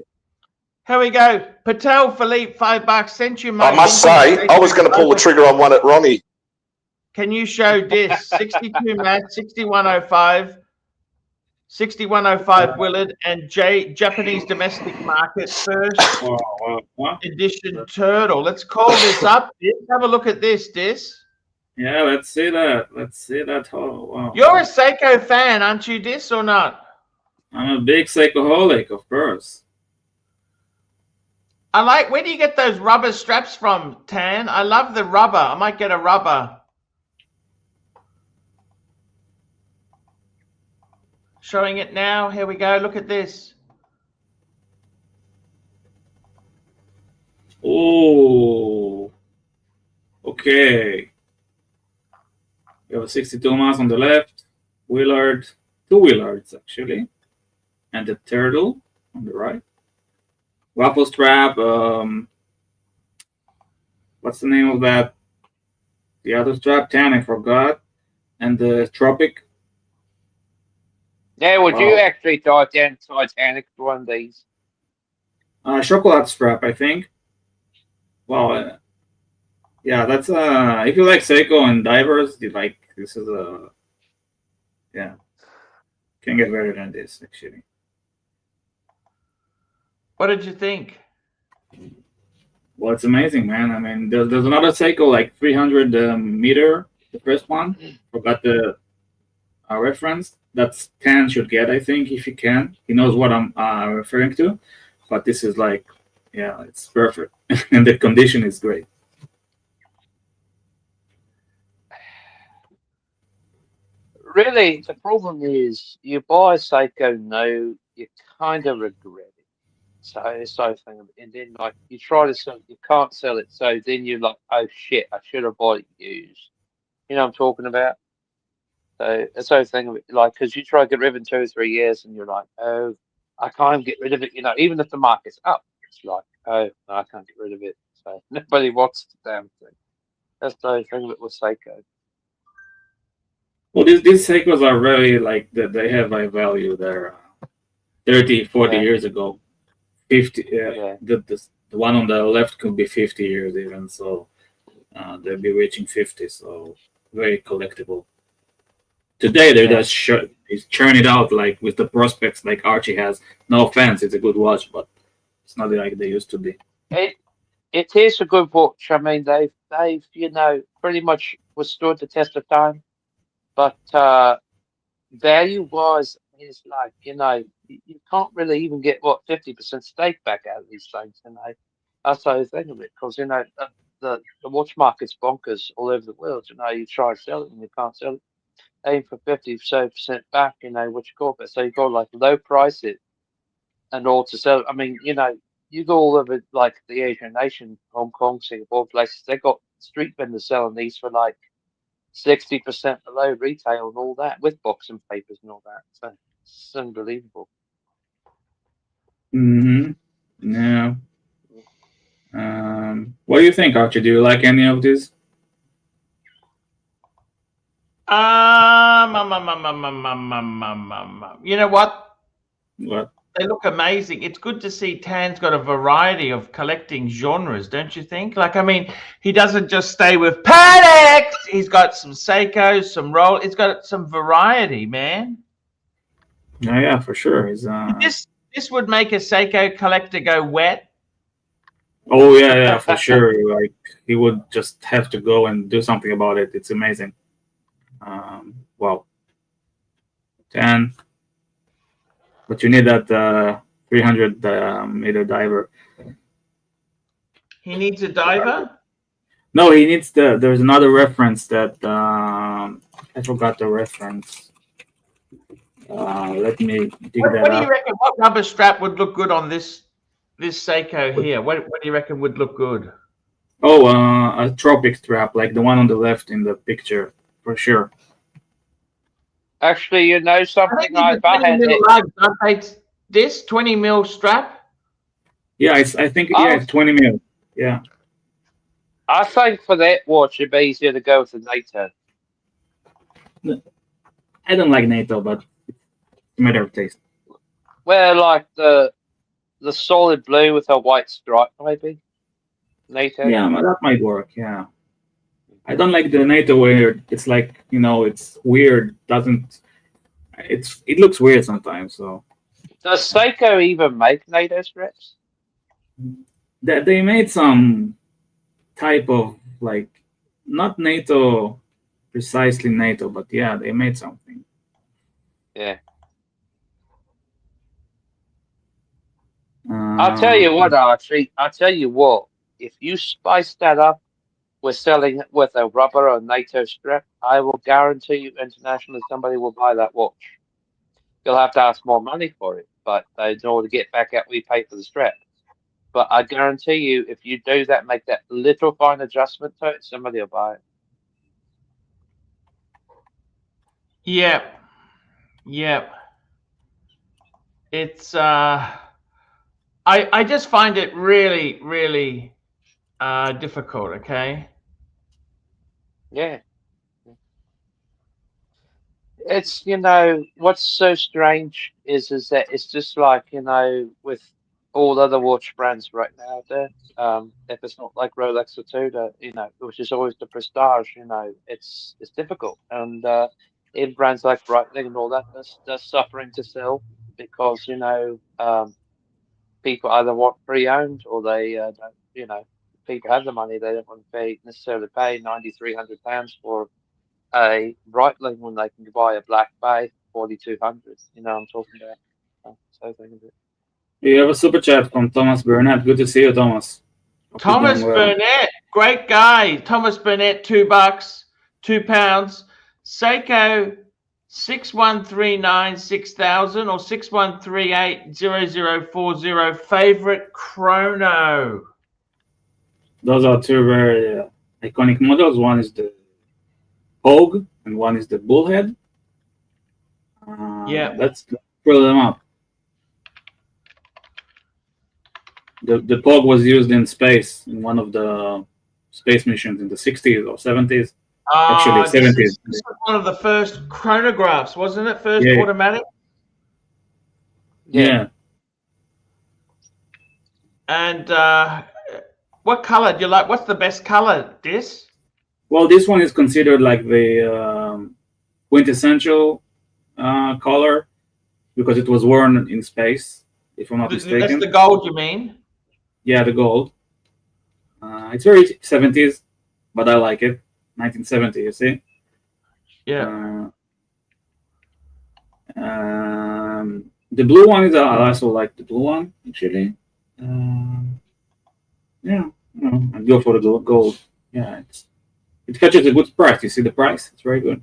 Here we go. Patel Philippe, $5. Sent you my. I must say, I was going to pull the trigger on one at Ronnie. Can you show this? 62 Matt, 6105, 6105 Willard, and Japanese domestic market first edition turtle. Let's call this up. Have a look at this, Dis. Yeah, let's see that. Oh, wow. You're a Seiko fan, aren't you, Dis, or not? I'm a big Seikoholic, of course. I like, where do you get those rubber straps from, Tan? I love the rubber. I might get a rubber. Showing it now. Here we go. Look at this. Oh, okay. You have a 62 mass on the left, Willard, 2 Willards actually, and the turtle on the right. Waffle strap. What's the name of that? The other strap, 10, I forgot. And the Tropic. Yeah, would you Wow. actually dive down Titanic for one of these? Chocolate strap, I think. Wow. Yeah, that's if you like Seiko and divers, you like this is a yeah. Can't get better than this actually. What did you think? Well, it's amazing, man. I mean, there's another Seiko like 300 meter, the first one. Forgot the reference. That's 10 should get, I think, if he can. He knows what I'm referring to. But this is like, yeah, it's perfect, and the condition is great. Really, the problem is you buy a Seiko now, you kind of regret it. So it's so thing, and then like you try to sell, you can't sell it. So then you're like, oh shit, I should have bought it used. You know what I'm talking about? So it's so thing of it, like because you try to get rid of it in 2 or 3 years, and you're like, oh, I can't get rid of it. You know, even if the market's up, it's like, oh, no, I can't get rid of it. So nobody wants the damn thing. That's the thing of it with Seiko. Well, these Seikos are very like that. They have a value there. 30, 40 Yeah. years ago, 50. Yeah. The one on the left could be 50 years even. So they'll be reaching 50. So very collectible. Today they're just churn it out like with the prospects like Archie has. No offense, it's a good watch, but it's not like they used to be. It is a good watch. I mean, they've you know pretty much withstood the test of time, but value wise, it's like you know you can't really even get what 50% stake back out of these things. You know, that's the thing of it because you know the watch market's bonkers all over the world. You know, you try to sell it and you can't sell it. Aim for 50% back. You know what you call it. So you got to like low price it and all to sell. I mean, you know, you go all over like the Asian nation, Hong Kong, Singapore places. They got street vendors selling these for like 60% below retail and all that with boxing papers and all that. So it's unbelievable. Mm-hmm. Yeah. What do you think, Archie? Do you like any of these? You know what? What? They look amazing. It's good to see Tan's got a variety of collecting genres, don't you think? Like, I mean, he doesn't just stay with Patek. He's got some Seikos, some Rolex. He's got some variety, man. Yeah, for sure. This would make a Seiko collector go wet. Oh yeah, for sure. Like he would just have to go and do something about it. It's amazing. Wow. 10. But you need that 300 meter diver. He needs a diver? No, he needs there's another reference that I forgot the reference. Let me dig that up. What do you reckon? What rubber strap would look good on this Seiko here? What do you reckon would look good? Oh, a tropic strap, like the one on the left in the picture, for sure. Actually, you know something? I had it. This 20 mil strap? Yeah, I think it's 20 mil. Yeah. I think for that watch it'd be easier to go with the NATO. I don't like NATO, but it's a matter of taste. Well, like the solid blue with a white stripe, maybe. NATO. Yeah, that might work. Yeah. I don't like the NATO where it's like, you know, it's weird. It looks weird sometimes. So does Seiko even make NATO straps? They made some type of like not NATO, precisely NATO, but yeah, they made something. Yeah. I'll tell you what, Archie. I'll tell you what. If you spice that up with selling it with a rubber or NATO strap, I will guarantee you internationally somebody will buy that watch. You'll have to ask more money for it, but in order to get back out, we pay for the strap. But I guarantee you, if you do that, make that little fine adjustment to it, somebody will buy it. Yep. Yep. It's I just find it really, really difficult, okay? Yeah. It's, you know, what's so strange is that it's just like, you know, with all other watch brands right now there, if it's not like Rolex or Tudor, you know, which is always the prestige, you know, it's difficult. And in brands like Breitling and all that, they're suffering to sell because, you know, people either want pre-owned or they don't, you know, people have the money, they don't want to necessarily pay £9,300 for a Breitling when they can buy a Black Bay 4200. You know what I'm talking about. So think of it. We have a super chat from Thomas Burnett. Good to see you, Thomas. Hope you're Thomas doing well. Burnett, great guy. Thomas Burnett, $2, £2. Seiko 61396000 or 61380040. Favorite chrono. Those are two very iconic models. One is the Pogue and one is the Bullhead. Yeah. Let's pull them up. The Pogue was used in space in one of the space missions in the 60s or 70s. Actually, 70s. This is one of the first chronographs, wasn't it? First Yeah. automatic. Yeah. And what color do you like? What's the best color, Dis? Well, this one is considered like the quintessential color because it was worn in space, if I'm not mistaken. That's the gold, you mean? Yeah, the gold. It's very 70s, but I like it. 1970, you see? Yeah. The blue one is, I also like the blue one, actually. Yeah, I'd go for the gold. Yeah, it catches a good price. You see the price? It's very good.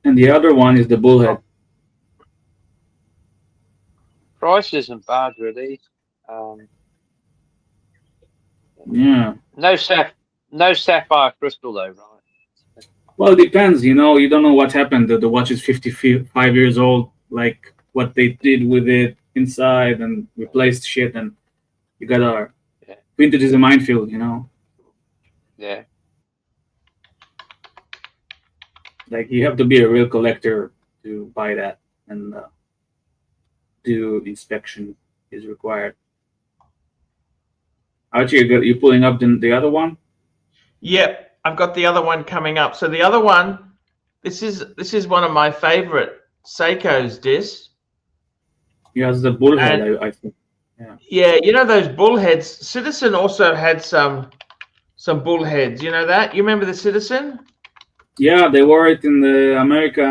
And the other one is the Bullhead. Price isn't bad, really. Yeah. No sapphire crystal, though, right? Well, it depends. You know, you don't know what happened. The watch is 55 years old. Like what they did with it inside and replaced shit, and you gotta. Yeah. Vintage is a minefield, you know. Yeah. Like you have to be a real collector to buy that, and do inspection is required. Archie, you pulling up the other one? Yep, I've got the other one coming up. So the other one, this is one of my favorite Seikos, Dis. Yes, the Bullhead, I think. Yeah. Yeah, you know those bullheads. Citizen also had some bullheads. You know that? You remember the Citizen? Yeah, they wore it in the America.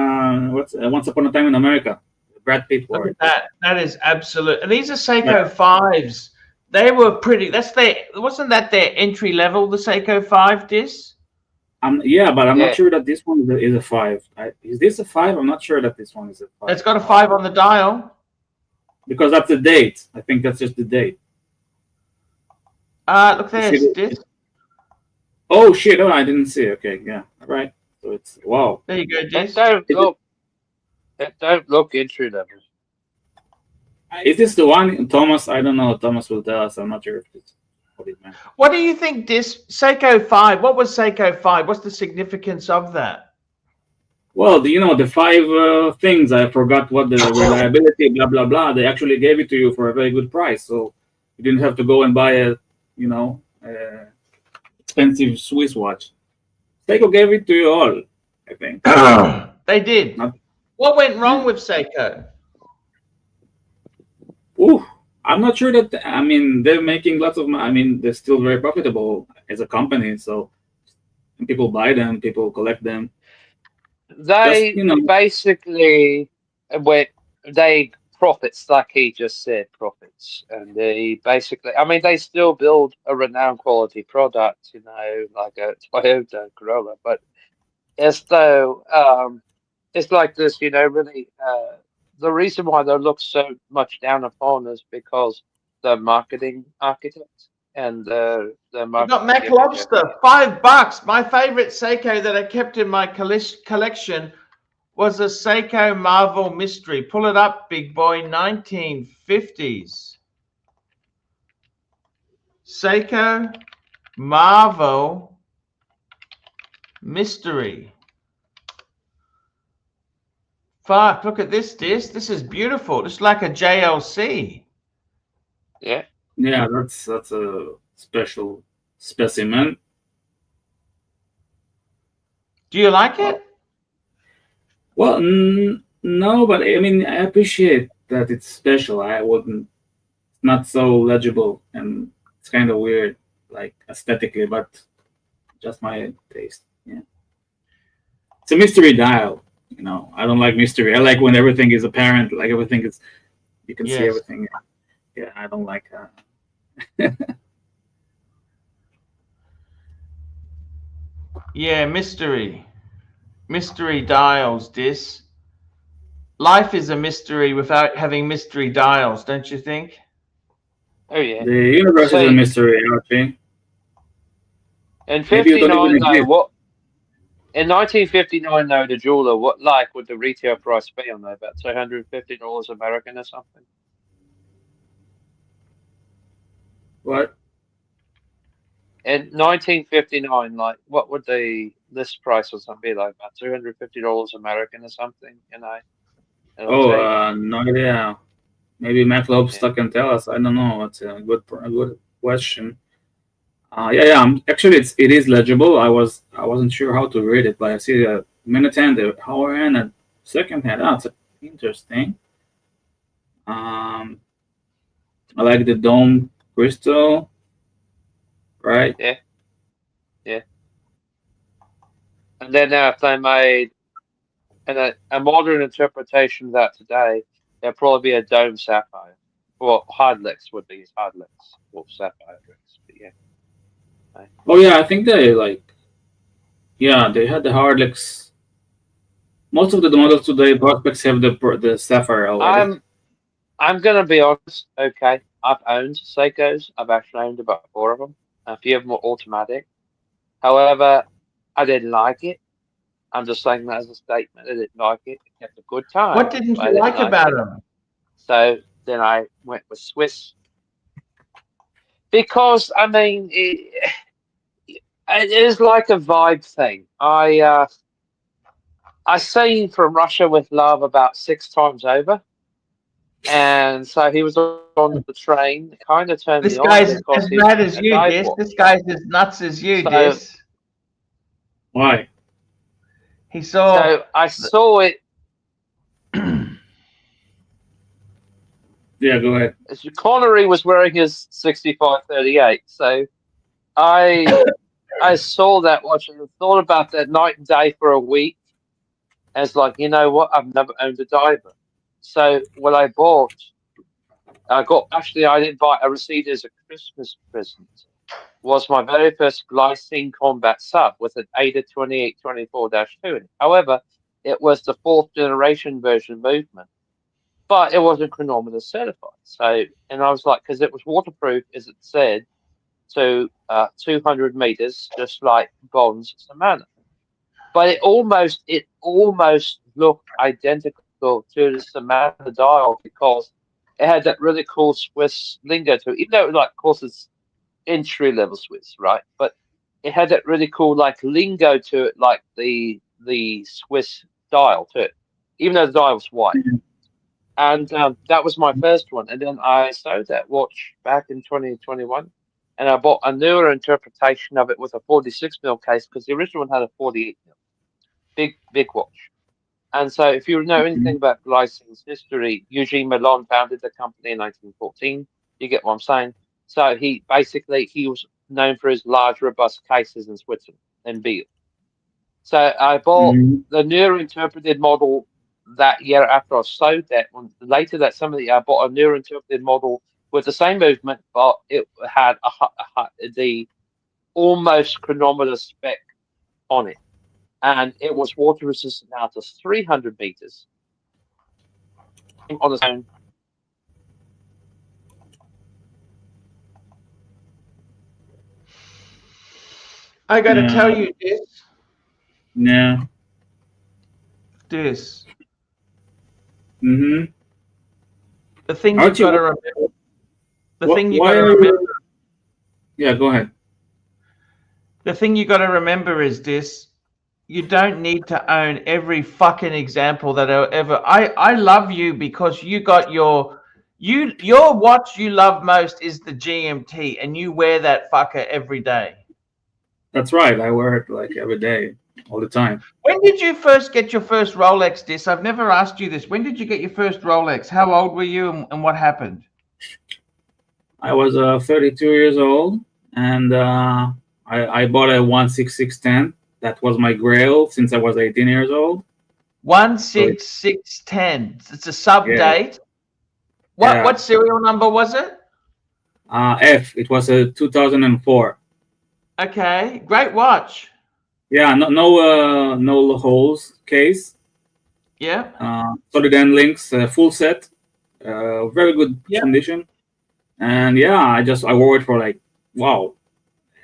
Once Upon a Time in America? Brad Pitt wore it. That is absolute. And these are Seiko 5s. They were pretty. Wasn't that their entry level? The Seiko 5 Dis. Yeah, but I'm not sure that this one is a 5. Is this a 5? I'm not sure that this one is a 5. It's got a 5 on the dial. Because that's the date. I think that's just the date. Look there, Dis. Oh shit! Oh, I didn't see. Okay, yeah, all right. So it's wow. There you go, Dis. It don't look entry level. Is this the one, Thomas? I don't know. Thomas will tell us. I'm not sure if it's what it meant. What do you think, Dis? Seiko 5. What was Seiko 5? What's the significance of that? Well, the 5 things. I forgot what the reliability, blah blah blah. They actually gave it to you for a very good price, so you didn't have to go and buy a, expensive Swiss watch. Seiko gave it to you all, I think. They did. What went wrong with Seiko? Ooh, I'm not sure that. I mean, they're making lots of money. I mean, they're still very profitable as a company. So people buy them, people collect them. They basically they profits, like he just said, profits, and they basically. I mean, they still build a renowned quality product, like a Toyota Corolla, but as though it's like this, really. The reason why they look so much down upon is because the marketing architect, and the You most got Mac Lobster, $5. My favorite Seiko that I kept in my collection was a Seiko Marvel Mystery. Pull it up, big boy, 1950s. Seiko Marvel Mystery. Fuck, look at this disc. This is beautiful. It's like a JLC. Yeah. Yeah, that's a special specimen. Do you like it? Well, no, but I mean, I appreciate that it's special. I wouldn't, not so legible, and it's kind of weird, like aesthetically, but just my taste. Yeah, it's a mystery dial. You know, I don't like mystery. I like when everything is apparent, like everything is, you can see Yes. everything. Yeah, I don't like that. Yeah, mystery. Mystery dials, dis. Life is a mystery without having mystery dials, don't you think? Oh yeah. The universe is a See, mystery, Archie. in Maybe you don't 59 even though, exist. what in 1959 though, the jeweler, what like would the retail price be on that? About $250 American or something? What? In 1959, like what would the list price or something be like? About $250 American or something, you know? It'll take. No idea. Maybe Mac Yeah. Lobster can tell us. I don't know. It's a good question. Yeah. Actually, it is legible. I wasn't sure how to read it, but I see the minute hand, the hour hand, and second hand. That's interesting. I like the dome crystal, right? Yeah. Yeah. And then if they made a modern interpretation of that today, there'd probably be a dome sapphire. Well, hardlex would be hardlex or sapphire drinks, but yeah. Oh yeah, I think they they had the Hardlex. Most of the models today, prospects have the sapphire already. I'm gonna be honest. Okay, I've owned Seikos. I've actually owned about 4 of them. A few of them were automatic. However, I didn't like it. I'm just saying that as a statement. I didn't like it. It kept a good time. What didn't but I you didn't like about it. them? So then I went with Swiss because I mean it is like a vibe thing. I seen From Russia with Love about 6 times over. And so he was on the train. It kind of turned This me on guy's because as he was mad as a you, dive Dis. watch. This guy's as nuts as you, So- Dis. Why? He saw. So I saw it. Yeah, go ahead. Connery was wearing his 6538. So I saw that watch and thought about that night and day for a week. As like, you know what? I've never owned a diver. So what I bought, I didn't buy. I received as a Christmas present. Was my very first Glycine Combat sub with an ADA 2824-2 in it. However, it was the 4th generation version movement, but it wasn't chronometer certified. So, and I was like, because it was waterproof, as it said, to 200 meters, just like Bond's Samana. But it almost looked identical to the Samana dial because it had that really cool Swiss lingo to it, even though it was like, of course, it's entry level Swiss, right? But it had that really cool like lingo to it, like the Swiss dial to it, even though the dial was white. And that was my first one. And then I sold that watch back in 2021, and I bought a newer interpretation of it with a 46mm case because the original one had a 48mm, big watch. And so, if you know anything about Glycine's history, Eugene Milan founded the company in 1914. You get what I'm saying? So he was known for his large, robust cases in Switzerland and Biel. So I bought the newer interpreted model that year after I sold that one. Later that summer, I bought a newer interpreted model with the same movement, but it had the almost chronometer spec on it, and it was water resistant now to 300 meters on its own. I got to Yeah. tell you this. Yeah. This. Mm-hmm. The thing you've Archie, got to remember. The thing you got why to are remember. you? Yeah, go ahead. The thing you got to remember is this. You don't need to own every fucking example that ever. I love you because you got your watch you love most is the GMT, and you wear that fucker every day. That's right. I wear it like every day, all the time. When did you first get your first Rolex, Dis? I've never asked you this. When did you get your first Rolex? How old were you, and what happened? I was 32 years old, and I bought a 16610. That was my grail since I was 18 years old. 16610. It's a sub Yeah. date. What Yeah. what serial number was it? F. It was a 2004. Okay, great watch. Yeah, no holes case. Yeah. Solid end links, full set, very good Yeah. condition. And yeah, I wore it for like, wow,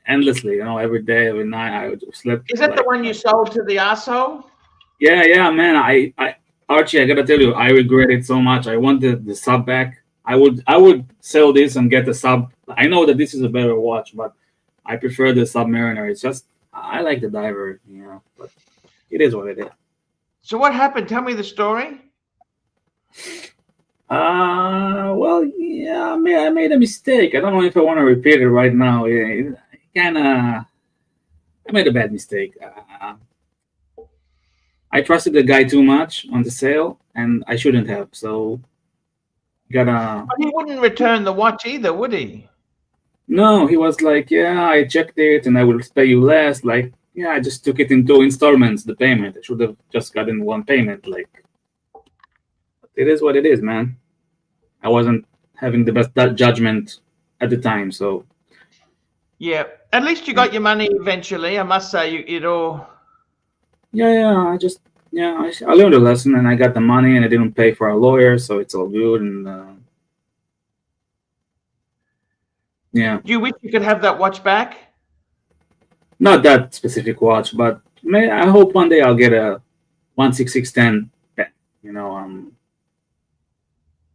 endlessly. Every day, every night I would sleep. Is that the one you sold to the arsehole? Yeah, man. Archie, I gotta tell you, I regret it so much. I wanted the sub back. I would sell this and get the sub. I know that this is a better watch, but I prefer the Submariner. It's just I like the diver, but it is what it is. So what happened? Tell me the story. Well, yeah, I made a mistake. I don't know if I want to repeat it right now. I made a bad mistake. I trusted the guy too much on the sale, and I shouldn't have. So, But he wouldn't return the watch either, would he? No, he was like, yeah, I checked it, and I will pay you less. Like, yeah, I just took it in 2 installments. The payment I should have just gotten one payment. Like, it is what it is, man. I wasn't having the best judgment at the time, so. Yeah, at least you got your money eventually. I must say, it all. Yeah. I learned a lesson, and I got the money, and I didn't pay for a lawyer, so it's all good. And yeah. Do you wish you could have that watch back? Not that specific watch, but I hope one day I'll get a 16610 back.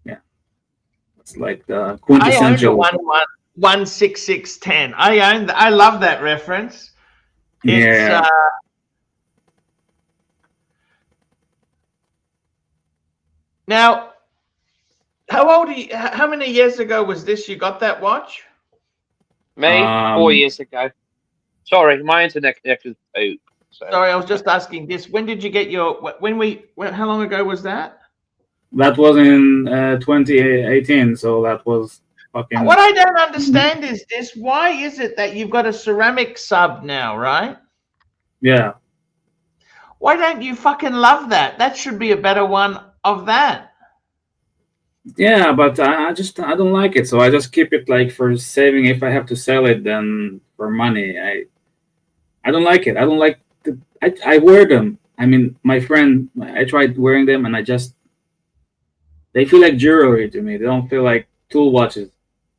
Yeah, it's like the quintessential. I owned a 16610. I love that reference. Yeah. Now, how old are you? How many years ago was this? You got that watch? Me, 4 years ago. Sorry, my internet connection is out. So. Sorry, I was just asking this. When did you get your? How long ago was that? That was in 2018, so that was fucking. What I don't understand is this: why is it that you've got a ceramic sub now, right? Yeah. Why don't you fucking love that? That should be a better one of that. Yeah, but I don't like it, so I just keep it like for saving. If I have to sell it, then for money. I don't like it. I don't like I wear them. I mean, my friend, I tried wearing them, and they feel like jewelry to me. They don't feel like tool watches.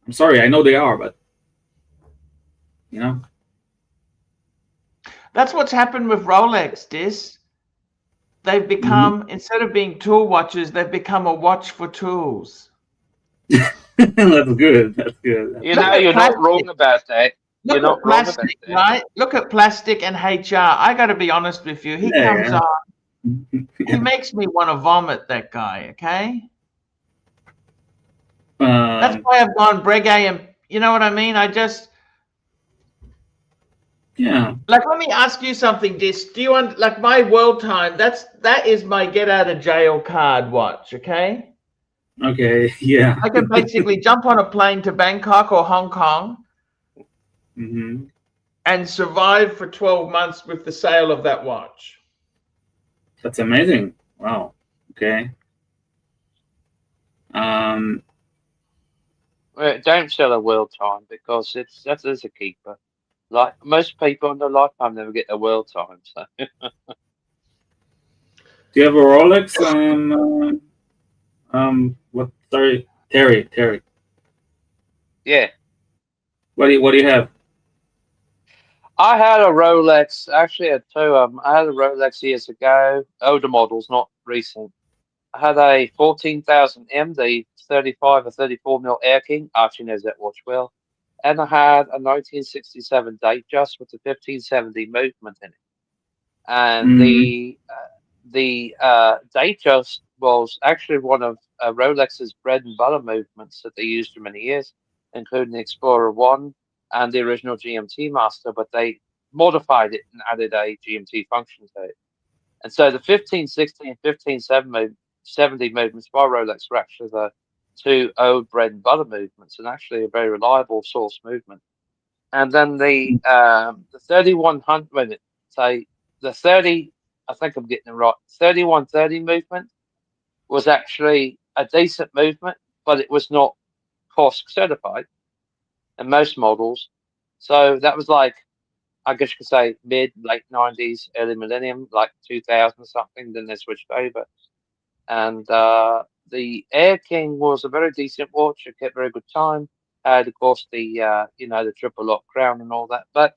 I'm sorry, I know they are, but That's what's happened with Rolex, Dis. They've become, instead of being tool watches, they've become a watch for tools. That's good. That's good. You're not wrong about that. Look at plastic, right? Look at plastic and HR. I got to be honest with you. He comes on. He makes me want to vomit, that guy, okay? That's why I've gone Breguet, and you know what I mean? Yeah. Like, let me ask you something, Dis. Do you want, like, my world time? That is my get out of jail card watch, okay? Okay. Yeah. I can basically jump on a plane to Bangkok or Hong Kong and survive for 12 months with the sale of that watch. That's amazing. Wow. Okay. Don't sell a world time because that is a keeper. Like most people in their lifetime never get a world time. So. Do you have a Rolex? What? Sorry, Terry. Yeah. What do you have? I had a Rolex. Actually, I had two of them. I had a Rolex years ago. Older models, not recent. I had a 14,000M, the 35 or 34 mil Air King. Archie knows that watch well. And I had a 1967 Datejust with the 1570 movement in it. And the Datejust was actually one of Rolex's bread and butter movements that they used for many years, including the Explorer 1 and the original GMT Master, but they modified it and added a GMT function to it. And so the 1560 and 1570 movements by Rolex were actually the two old bread and butter movements, and actually a very reliable source movement. And then the 3100, say the 30, I think I'm getting it right, 3130 movement was actually a decent movement, but it was not COSC certified in most models. So that was like, I guess you could say late 90s, early millennium, like 2000 something. Then they switched over, and the Air King was a very decent watch. It kept very good time. Had of course the the triple lock crown and all that, but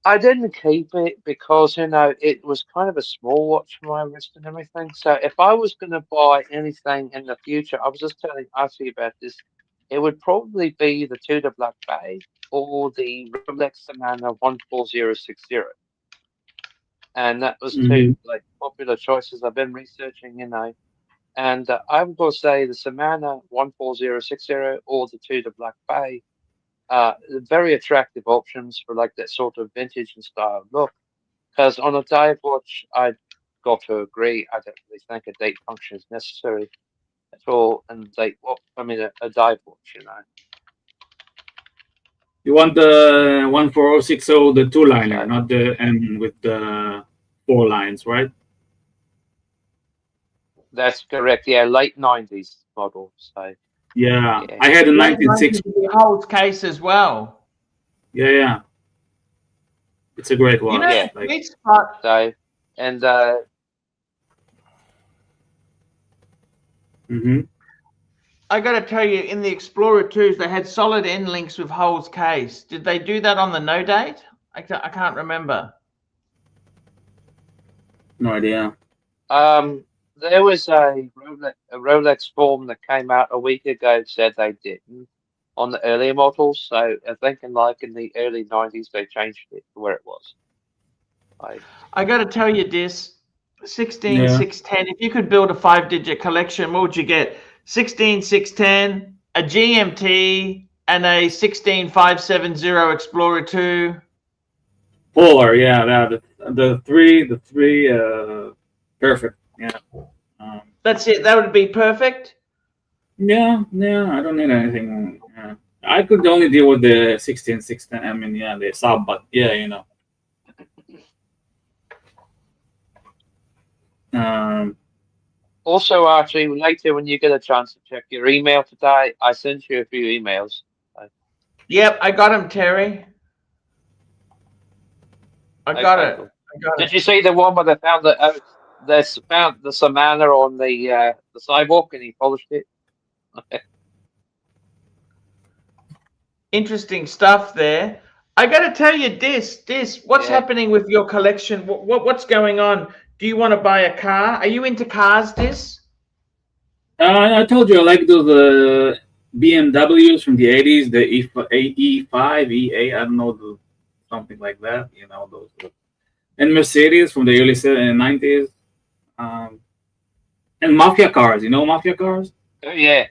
I didn't keep it because it was kind of a small watch for my wrist and everything. So if I was going to buy anything in the future, I was just telling Archie about this. It would probably be the Tudor Black Bay or the Rolex Amana 14060, and that was two like popular choices I've been researching, And I'm going to say the Samana 14060 or the Tudor Black Bay, very attractive options for like that sort of vintage and style look. Because on a dive watch, I've got to agree, I don't really think a date function is necessary at all. And a dive watch, You want the 14060, the two liner, not the M with the 4 lines, right? That's correct. Yeah, late 90s model. So yeah. I had a 1960. The Holds case as well. Yeah. It's a great one. Yeah. Sweet spot. So, and I got to tell you, in the Explorer 2s, they had solid end links with Holds case. Did they do that on the no date? I can't remember. No idea. There was a Rolex form that came out a week ago said they didn't on the earlier models. So I think in the early 90s they changed it to where it was. I got to tell you this, 16610. If you could build a 5-digit collection, what would you get? 16610, a GMT, and a 16570 Explorer 2. 4, yeah. The three, perfect. Yeah. That's it. That would be perfect. Yeah. I don't need anything. Yeah. I could only deal with the 16610. I mean, yeah, the sub, but yeah, Also, Archie, later when you get a chance to check your email today, I sent you a few emails. Yep, I got him, Terry. I got it. Cool. Did you see the one where they found the Samana on the sidewalk and he polished it? Interesting stuff there. I got to tell you this. What's happening with your collection? What's going on? Do you want to buy a car? Are you into cars, this? I told you I like those BMWs from the 80s, the E5, E8, I don't know, something like that, those. And Mercedes from the early 90s. And mafia cars, mafia cars? Oh, yeah.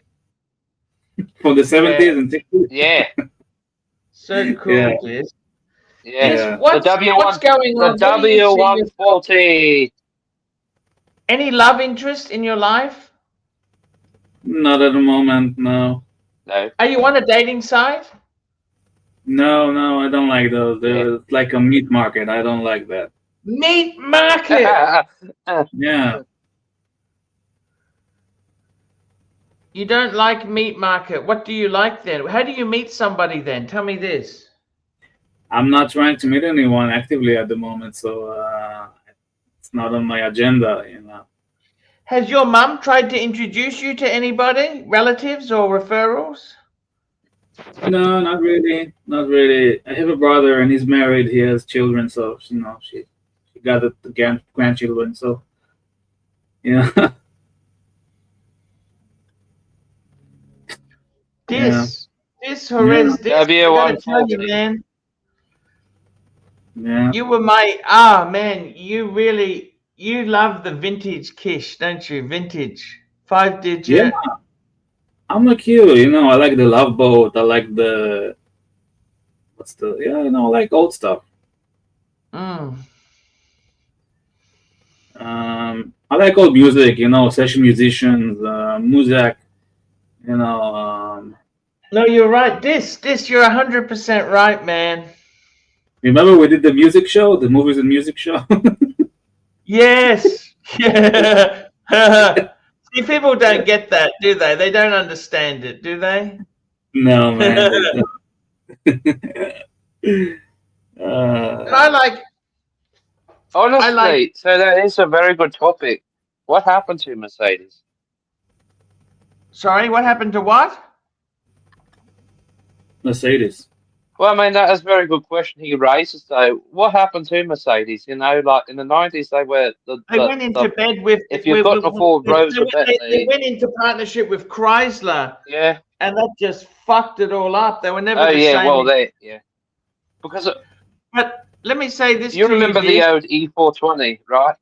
From the 70s and 60s? Yeah. So cool, this. Yeah. What's going on? The W140. Any love interest in your life? Not at the moment, no. No. Are you on a dating site? No, I don't like those. They're like a meat market. I don't like that. Meat market. Yeah. You don't like meat market. What do you like then? How do you meet somebody then? Tell me this. I'm not trying to meet anyone actively at the moment, so it's not on my agenda, Has your mum tried to introduce you to anybody, relatives or referrals? No, not really. Not really. I have a brother and he's married. He has children, so she got the grandchildren. So yeah, yeah, This yeah, Jerez, this I gotta tell you, W140. man, yeah. you were man, you love the vintage Kish, don't you? Vintage, 5-digit. Yeah, I'm like you. I like the Love Boat. I like the what's the I like old stuff. Mm. I like old music. Session musicians, music. You know, No, you're right. This, you're 100% right, man. remember we did the music show, the movies and music show. Yes. Yeah. See, people don't get that, do they? They don't understand it, do they? No, man. And I like, Honestly, so that is a very good topic. What happened to Mercedes? sorry, what happened to what? Mercedes. Well, I mean, that is a very good question he raises, though. What happened to Mercedes? Like in the 90s, they were They went into bed with, if you couldn't afford Rose or they Bentley, went into partnership with Chrysler, yeah. and that just fucked it all up. They were never Oh, the yeah, same. well, yeah. Because But let me say this you to remember you, the Dick. old E420, right?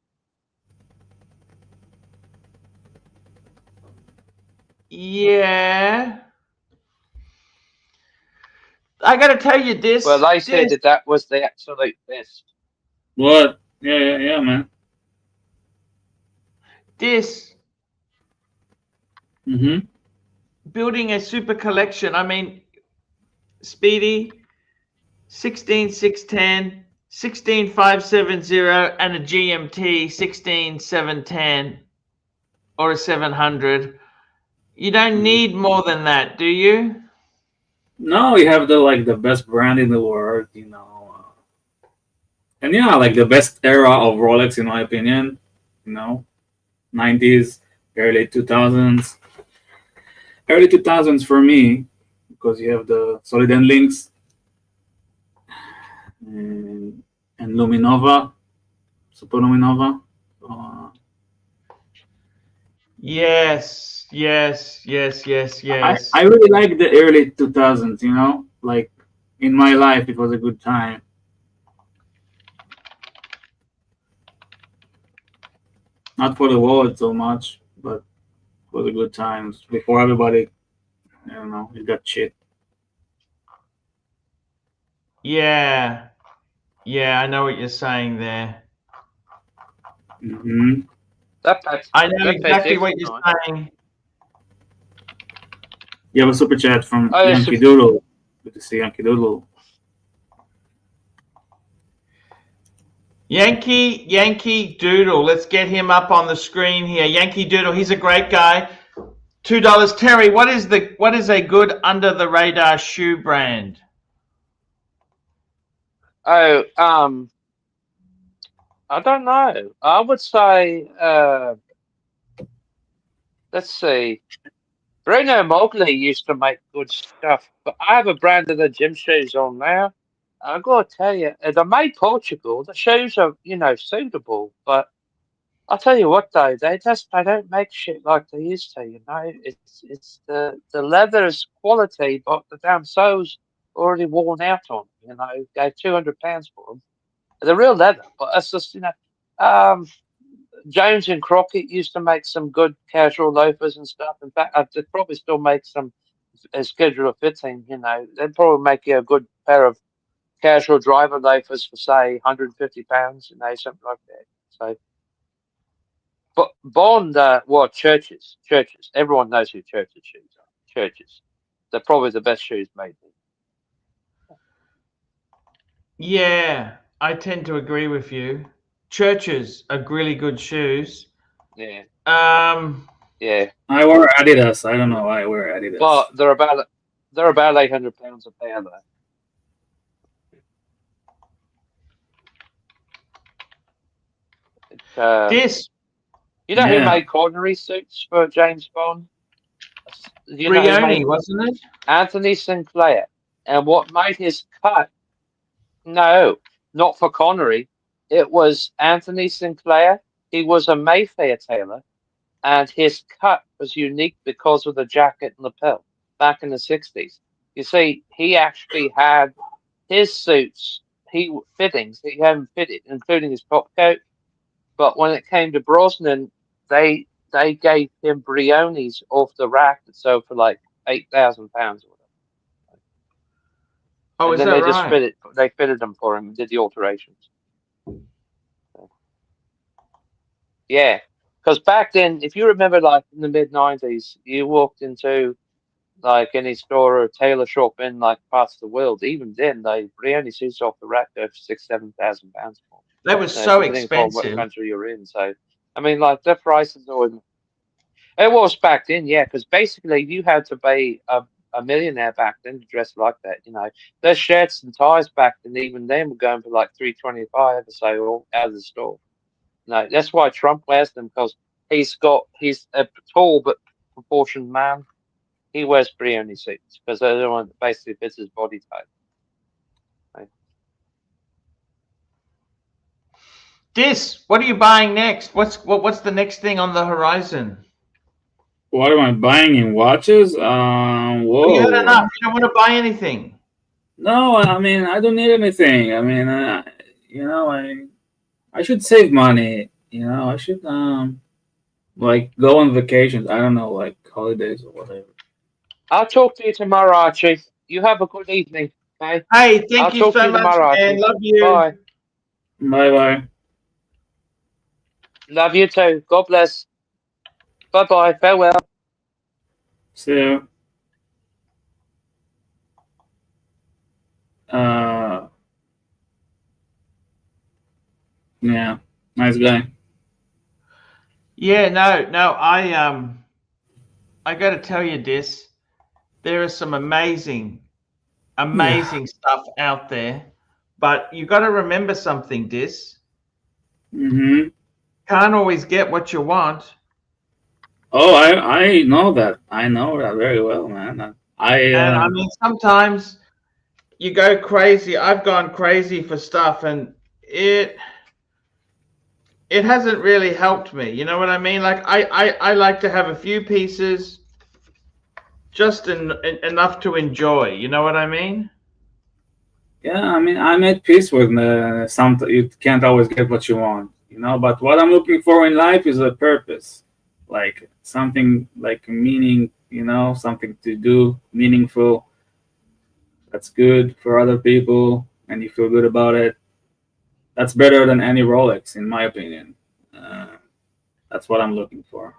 Yeah. I got to tell you this. Well, they said that was the absolute best. What? Yeah, man. This Mm-hmm. building a super collection. I mean, Speedy, 16610, 16570, and a GMT 16710 or a 700. You don't need more than that, do you? No, you have the best brand in the world, and yeah, like the best era of Rolex in my opinion. 90s, early 2000s for me, because you have the solid end links and Luminova, Super Luminova. Yes. I really like the early 2000s. Like in my life, it was a good time. Not for the world so much, but for the good times before everybody, it got shit. Yeah. I know what you're saying there. Mm-hmm. I know exactly what you're saying. You have a super chat from Oh, yes, Yankee Doodle. Good to see Yankee Doodle. Yankee Doodle. Let's get him up on the screen here. Yankee Doodle. He's a great guy. $2. Terry, what is a good under the radar shoe brand? Oh, I don't know. I would say, let's see. Bruno Mogli used to make good stuff, but I have a brand of the gym shoes on now. I've got to tell you, they're made Portugal. The shoes are, suitable, but I'll tell you what though, they don't make shit like they used to. It's the leather's quality, but the damn sole's already worn out on. Gave £200 for them. They're real leather, but it's just Jones and Crockett used to make some good casual loafers and stuff. In fact, they probably still make some schedule fitting. They'd probably make you a good pair of casual driver loafers for say £150. Something like that. So. But Bond, churches. Everyone knows who Churches shoes are. Churches. They're probably the best shoes made. Yeah, I tend to agree with you. Churches are really good shoes. Yeah. Yeah. I wear Adidas. I don't know why I wear Adidas. But they're about £800 a pair though. Who made coronary suits for James Bond? You know, he made Brioni, wasn't it? Anthony Sinclair, and what made his cut? No, not for Connery. It was Anthony Sinclair. He was a Mayfair tailor, and his cut was unique because of the jacket and lapel back in the 60s. You see, he actually had his suits, fittings, he had them fitted, including his top coat. But when it came to Brosnan, they gave him Briones off the rack that sold for like £8,000 or whatever. Oh, And is then that they just right? fitted them for him and did the alterations. Yeah, because back then, if you remember, like in the mid-90s, you walked into like any store or tailor shop in like parts of the world. Even then, they Brioni suits off the rack go for £6,000-7,000 more. That was So so depending upon what expensive. country you're in. So I mean, like the prices always. It was back then, yeah, because basically you had to pay a millionaire back then to dress like that. You know, their shirts and ties back then, even then, were going for like $325 or so out of the store. No, that's why Trump wears them, because he's a tall but proportioned man. He wears Brioni suits because they're the one that basically fits his body type. Right. Dis, what are you buying next? What's the next thing on the horizon? What am I buying in watches? Oh, you had enough. You don't want to buy anything. No, I mean, I don't need anything. I mean, you know, I should save money. You know, I should like go on vacations. I don't know, like holidays or whatever. I'll talk to you tomorrow, Archie. You have a good evening. Okay. Hey, thank I'll you talk to so you much, tomorrow, man. Archie. Love you. Bye. Bye bye. Love you too. God bless. Bye bye. Farewell. See you. Yeah, nice guy. Yeah, no, I got to tell you, Dis, there is some amazing stuff out there, but you got to remember something, Dis. Mm-hmm. Can't always get what you want. Oh, I know that. I know that very well, man. And I mean, sometimes you go crazy. I've gone crazy for stuff, and it hasn't really helped me. You know what I mean? Like I like to have a few pieces, just enough to enjoy. You know what I mean? yeah, I mean, I'm at peace with some. You can't always get what you want, you know. But what I'm looking for in life is a purpose, like something like meaning, you know, something to do, meaningful. That's good for other people, and you feel good about it. That's better than any Rolex, in my opinion. That's what I'm looking for.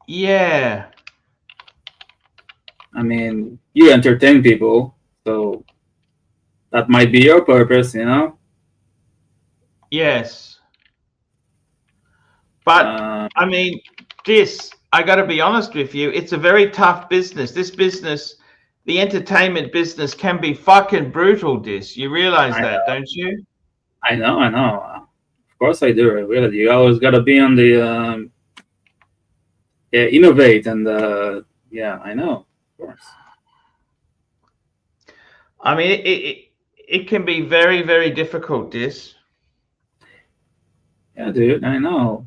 Yeah. I mean, you entertain people, so that might be your purpose, you know? Yes. But I mean, I got to be honest with you, it's a very tough business. This business, the entertainment business, can be fucking brutal, You realize that, don't you? I know. Of course I do. Really, you always got to be on the innovate and yeah, I know. Of course. I mean, it can be very, very difficult, Yeah, dude, I know.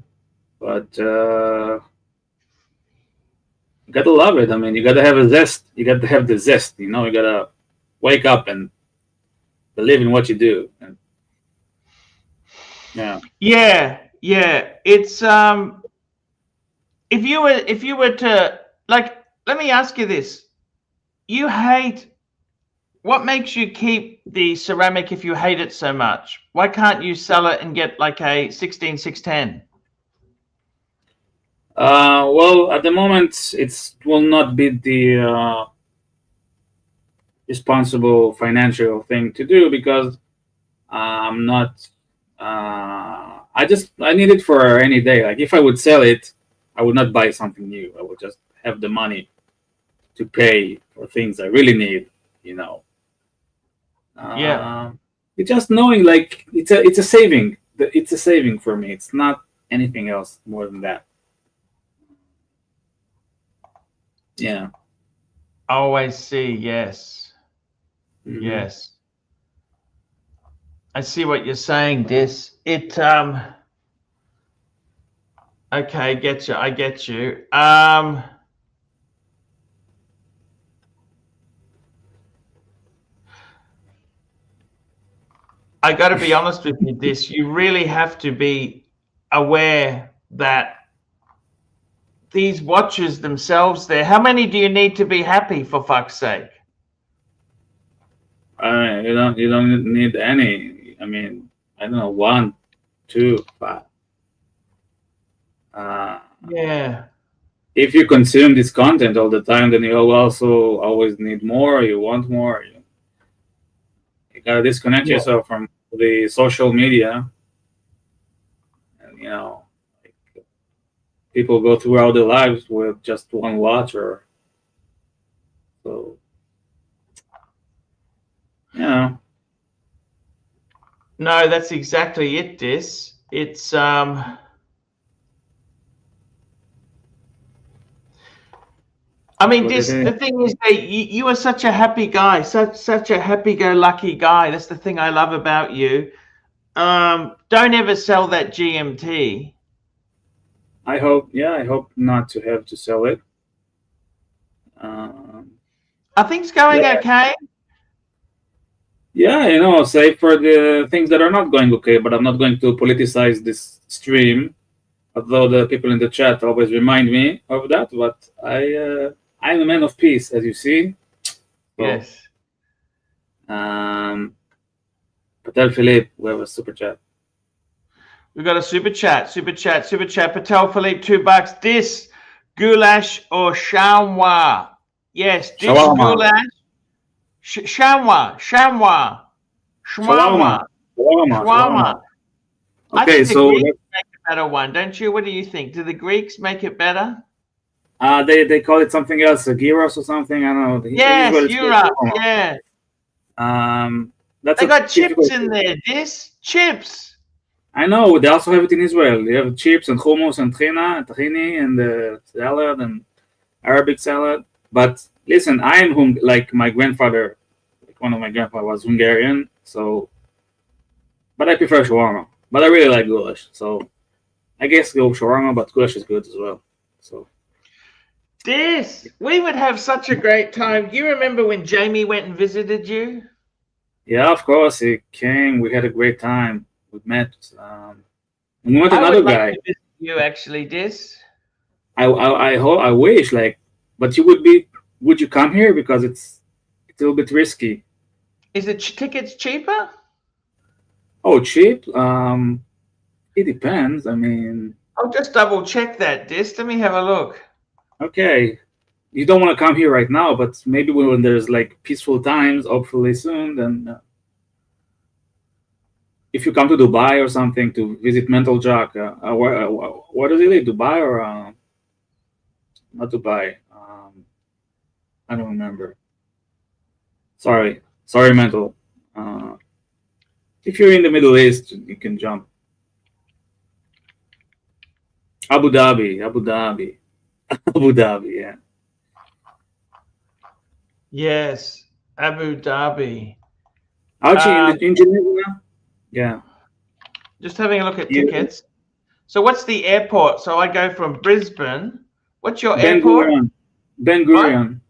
But you gotta love it. I mean, you gotta have a zest. You gotta have the zest. You know, you gotta wake up and believe in what you do. And, yeah. Yeah. It's if you were to, like, let me ask you this: what makes you keep the ceramic if you hate it so much? Why can't you sell it and get like a 16610? Well, at the moment, it will not be the responsible financial thing to do because I'm not. I need it for any day. Like if I would sell it, I would not buy something new. I would just have the money to pay for things I really need. You know. Yeah. It's just knowing like it's a saving. It's a saving for me. It's not anything else more than that. Yeah. OAC, yes. Mhm. Yes. I see what you're saying, Dis. It okay, get you. I get you. I got to be honest with you, Dis. You really have to be aware that these watches themselves there, how many do you need to be happy, for fuck's sake? You don't need any. I mean, I don't know, 1, 2, 5. Yeah. If you consume this content all the time, then you also always need more. You want more. You gotta disconnect Yeah. yourself from the social media. And like, people go throughout their lives with just one watch, or so. No, that's exactly it, Dis. It's I mean, What this it is. the thing is that you are such a happy guy, such a happy-go-lucky guy. That's the thing I love about you. Don't ever sell that GMT. I hope not to have to sell it. Are things going okay? Yeah, save for the things that are not going okay, but I'm not going to politicize this stream, although the people in the chat always remind me of that. But I'm a man of peace, as you see. So, Yes. Patel Philippe, we have a super chat. We've got a super chat. Patel Philippe, $2. This goulash or chamois? Yes, this Shawarma. goulash. Chamois. Shawarma. I Okay, think the so Greeks make a better one, don't you? What do you think? Do the Greeks make it better? they call it something else, a gyros or something. I don't know. Yes, Israel, it's Europe. called Yeah. That's They a got chips difficult. in there. Chips. I know they also have it in Israel. They have chips and hummus and tahini and salad and Arabic salad. But listen, I am like my grandfather. Like one of my grandfather was Hungarian, so. But I prefer shawarma. But I really like goulash, so I guess go shawarma. But goulash is good as well. So. We would have such a great time. Do you remember when Jamie went and visited you? Yeah, of course he came. We had a great time. We met. We met I another would like guy. to visit you actually, I wish, like, but would you come here, because it's a little bit risky. Is the tickets cheaper? Oh, cheap? It depends. I mean, I'll just double check that, Let me have a look. okay, you don't want to come here right now, but maybe when there's like peaceful times, hopefully soon, then if you come to Dubai or something to visit Mental Jack, where does he live? Dubai or not Dubai? I don't remember. Sorry, Mental. If you're in the Middle East, you can jump. Abu Dhabi, yeah. Yes, Abu Dhabi. Archie in Geneva? Yeah. Just having a look at tickets. So what's the airport? So I go from Brisbane. What's your airport? Ben Gurion.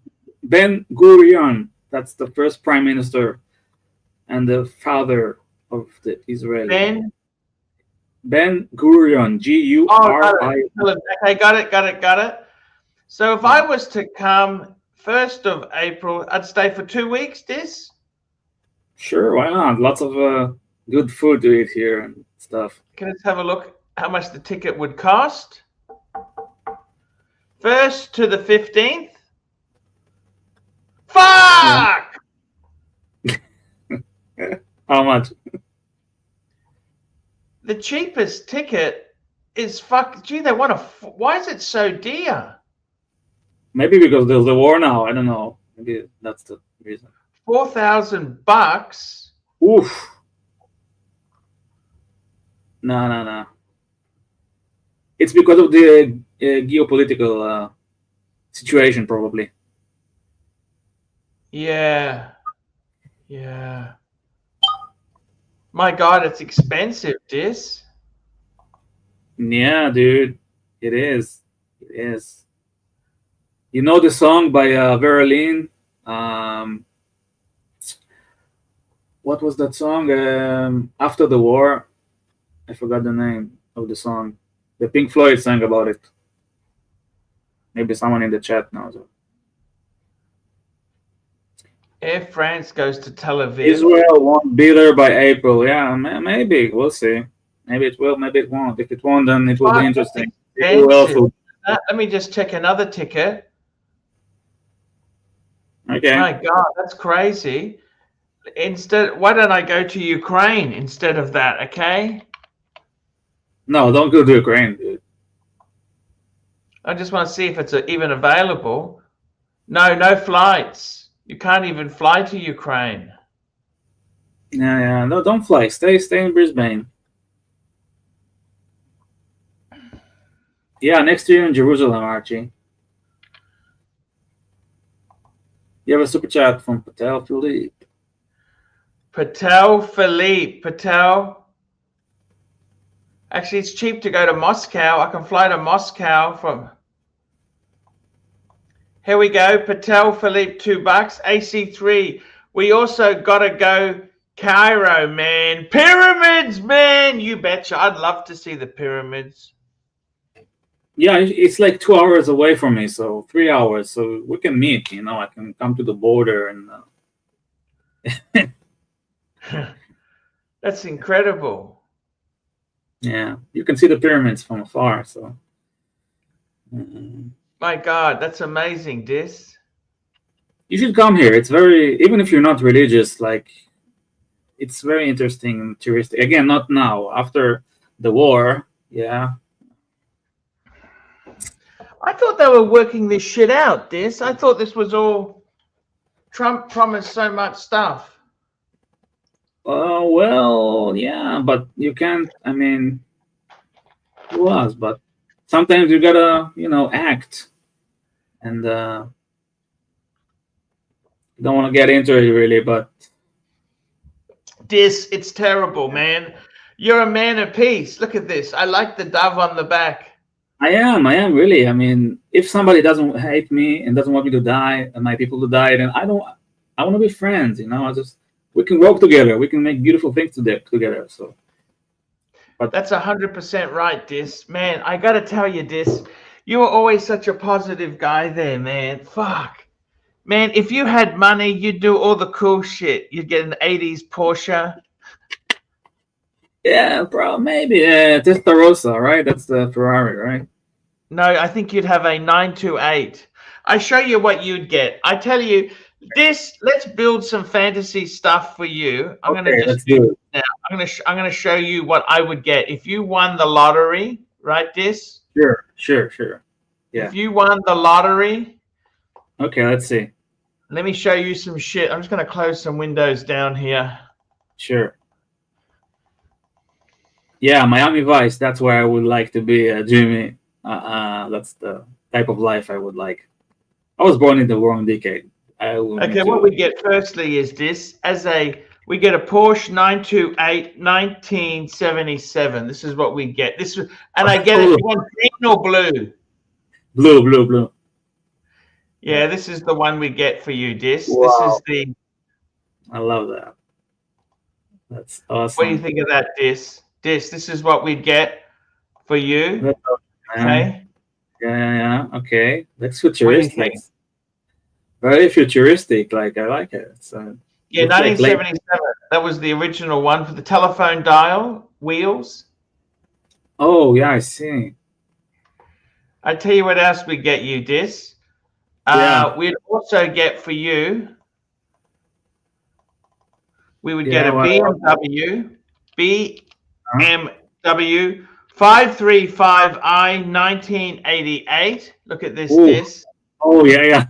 That's the first prime minister and the father of the Israeli. Ben Gurion. Guri. Okay, got it. So if I was to come 1st of April, I'd stay for 2 weeks, Sure, why not? Lots of good food to eat here and stuff. Can let's have a look how much the ticket would cost. 1st to the 15th. Fuck! Yeah. How much? The cheapest ticket is Gee, they want to. Why is it so dear? Maybe because there's a war now. I don't know. Maybe that's the reason. $4,000. Oof. No. It's because of the geopolitical situation, probably. Yeah. Yeah. My God, it's expensive, this. Yeah, dude, it is. It is. You know the song by Verlin? What was that song? After the War. I forgot the name of the song. The Pink Floyd sang about it. Maybe someone in the chat knows it. Air France goes to Tel Aviv. Israel won't be there by April. Yeah, maybe. We'll see. Maybe it will, maybe it won't. If it won't, then it will be interesting. Who else will... Let me just check another ticket. Okay. My God, that's crazy. Instead, why don't I go to Ukraine instead of that, okay? No, don't go to Ukraine, dude. I just want to see if it's even available. No flights. You can't even fly to Ukraine. Yeah. No, don't fly. Stay in Brisbane. Yeah, next year in Jerusalem, Archie. You have a super chat from Patel Philippe. Patel. Actually, it's cheap to go to Moscow. I can fly to Moscow from... Here we go. Patel Philippe, $2. AC3. We also got to go Cairo, man. Pyramids, man. You betcha. I'd love to see the pyramids. Yeah, it's like 2 hours away from me, so 3 hours. So we can meet, you know. I can come to the border and... That's incredible. Yeah, you can see the pyramids from afar, so... My God, that's amazing, Dis. You should come here. It's very... Even if you're not religious, like... It's very interesting and touristic. Again, not now. After the war, yeah. I thought they were working this shit out, Dis. I thought this was all... Trump promised so much stuff. Well, yeah, but you can't... I mean... It was, but... Sometimes you gotta, you know, act. And... don't want to get into it, really, but... Dis, it's terrible, man. You're a man of peace. Look at this. I like the dove on the back. I am really. I mean, if somebody doesn't hate me and doesn't want me to die and my people to die, then I want to be friends, you know. We can work together. We can make beautiful things together. So, but that's 100% right, Dis. Man, I got to tell you, Dis, you were always such a positive guy there, man. Fuck. Man, if you had money, you'd do all the cool shit. You'd get an 80s Porsche. Yeah, bro, maybe. Testarossa, right? That's the Ferrari, right? No, I think you'd have a 928. I show you what you'd get. I tell you, Dis, let's build some fantasy stuff for you. I'm Okay, gonna just let's do it. now. I'm gonna show you what I would get if you won the lottery, right, Dis? Sure. Yeah. If you won the lottery. Okay, let's see. Let me show you some shit. I'm just gonna close some windows down here. Sure. Yeah, Miami Vice. That's where I would like to be, Jimmy. That's the type of life I would like. I was born in the wrong decade. Okay, what we get firstly is this. We get a Porsche 928 1977. This is what we get. And I get it. You want green or blue? Blue. Yeah, this is the one we get for you, Dis. Wow. This is the... I love that. That's awesome. What do you think of that, Dis? Dis, this is what we'd get for you. That's awesome, okay. Yeah. Okay. That's futuristic. Very futuristic. Like, I like it. Yeah, 1977. That was the original one for the telephone dial wheels. Oh, yeah, I see. I tell you what else we get you, Dis. We'd also get for you, we would get a BMW 535i 1988. Look at this, Dis. Oh, yeah.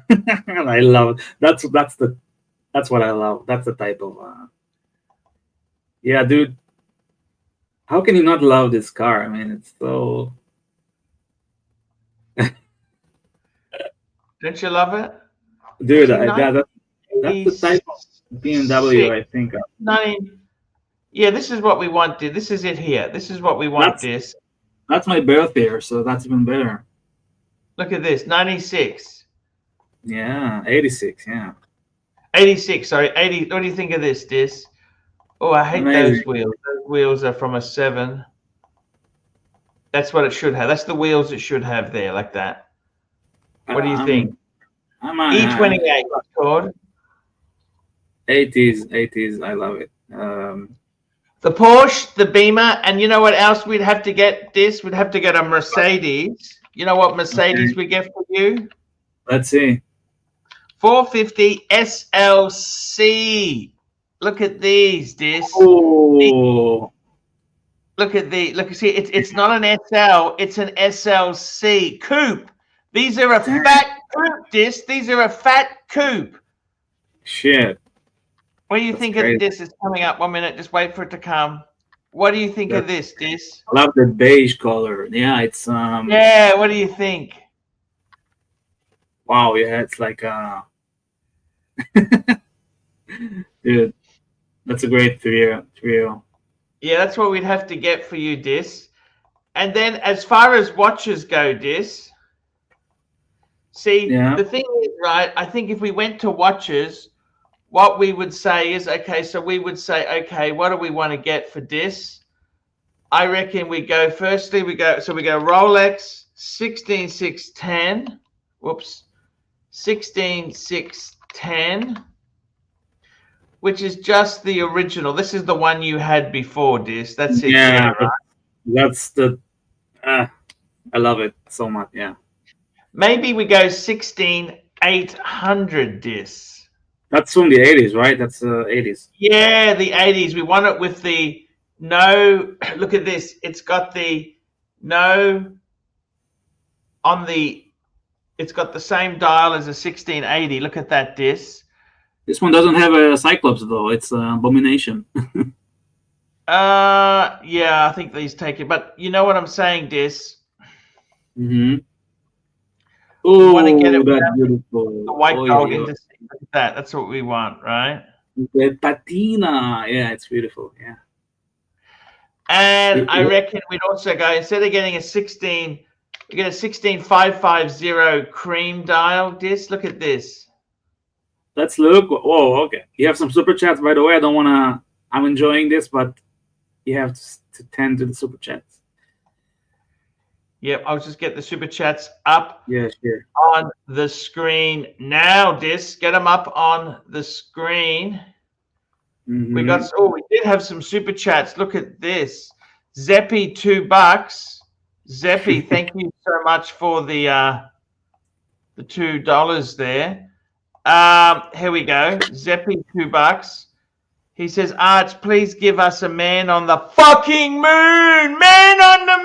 I love it. That's what I love. That's the type of yeah, dude. How can you not love this car? I mean, it's so... Don't you love it? Dude, Was it that's the type of BMW I think of. 19, yeah, this is what we want. This is it here. This is what we want. That's my birth year, so that's even better. Look at this, 96. Yeah, 86. Yeah, 86. Sorry, 80. What do you think of this, Dis? Oh, I hate those wheels. Those wheels are from a 7. That's what it should have. That's the wheels it should have there, like that. What do you think? E28, it's called. 80s. I love it. The Porsche, the Beamer, and you know what else we'd have to get, Dis? We'd have to get a Mercedes. You know what Mercedes we get for you? Let's see. 450 SLC. Look at these, Dis. Oh. Look at the see. It's not an SL. It's an SLC coupe. These are a fat coupe, Dis. These are a fat coupe. Shit. What do you think of this? It's coming up. 1 minute. Just wait for it to come. What do you think of this, Dis? I love the beige color. Yeah, it's Yeah. What do you think? Wow. Yeah, it's like dude, that's a great trio. Yeah, that's what we'd have to get for you, Dis. And then as far as watches go, Dis, see, the thing is, right, I think if we went to watches, what we would say is, okay, so we would say, okay, what do we want to get for Dis? I reckon we go, firstly, we go Rolex 16610. Whoops. 16610. Which is just the original. This is the one you had before, Dis. That's it. Yeah, right? That's the. I love it so much. Yeah. Maybe we go 16800, Dis. That's from the 80s, right? That's 80s. Yeah, the 80s. We want it with the no. Look at this. It's got the no on the. It's got the same dial as a 1680. Look at that, Dis. This one doesn't have a Cyclops though. It's Abomination. Yeah, I think these take it. But you know what I'm saying, Dis? Mm-hmm. Oh, want to get it that's beautiful. The white gold indices. Look at that. That's what we want, right? The patina. Yeah, it's beautiful. Yeah. And I reckon we'd also go, instead of getting a 16, we get a 16550 cream dial, Dis. Look at this. Let's look. Oh, okay. You have some super chats, by the way. I don't want to. I'm enjoying this, but you have to tend to the super chats. Yep, I'll just get the super chats up. Yeah, sure. On the screen now, Dis. Get them up on the screen. Mm-hmm. We did have some super chats. Look at this. Zeppy, $2. Zeppy, thank you so much for the $2 there. Here we go. Zeppy, $2. He says, Arch, please give us a man on the fucking moon. Man on the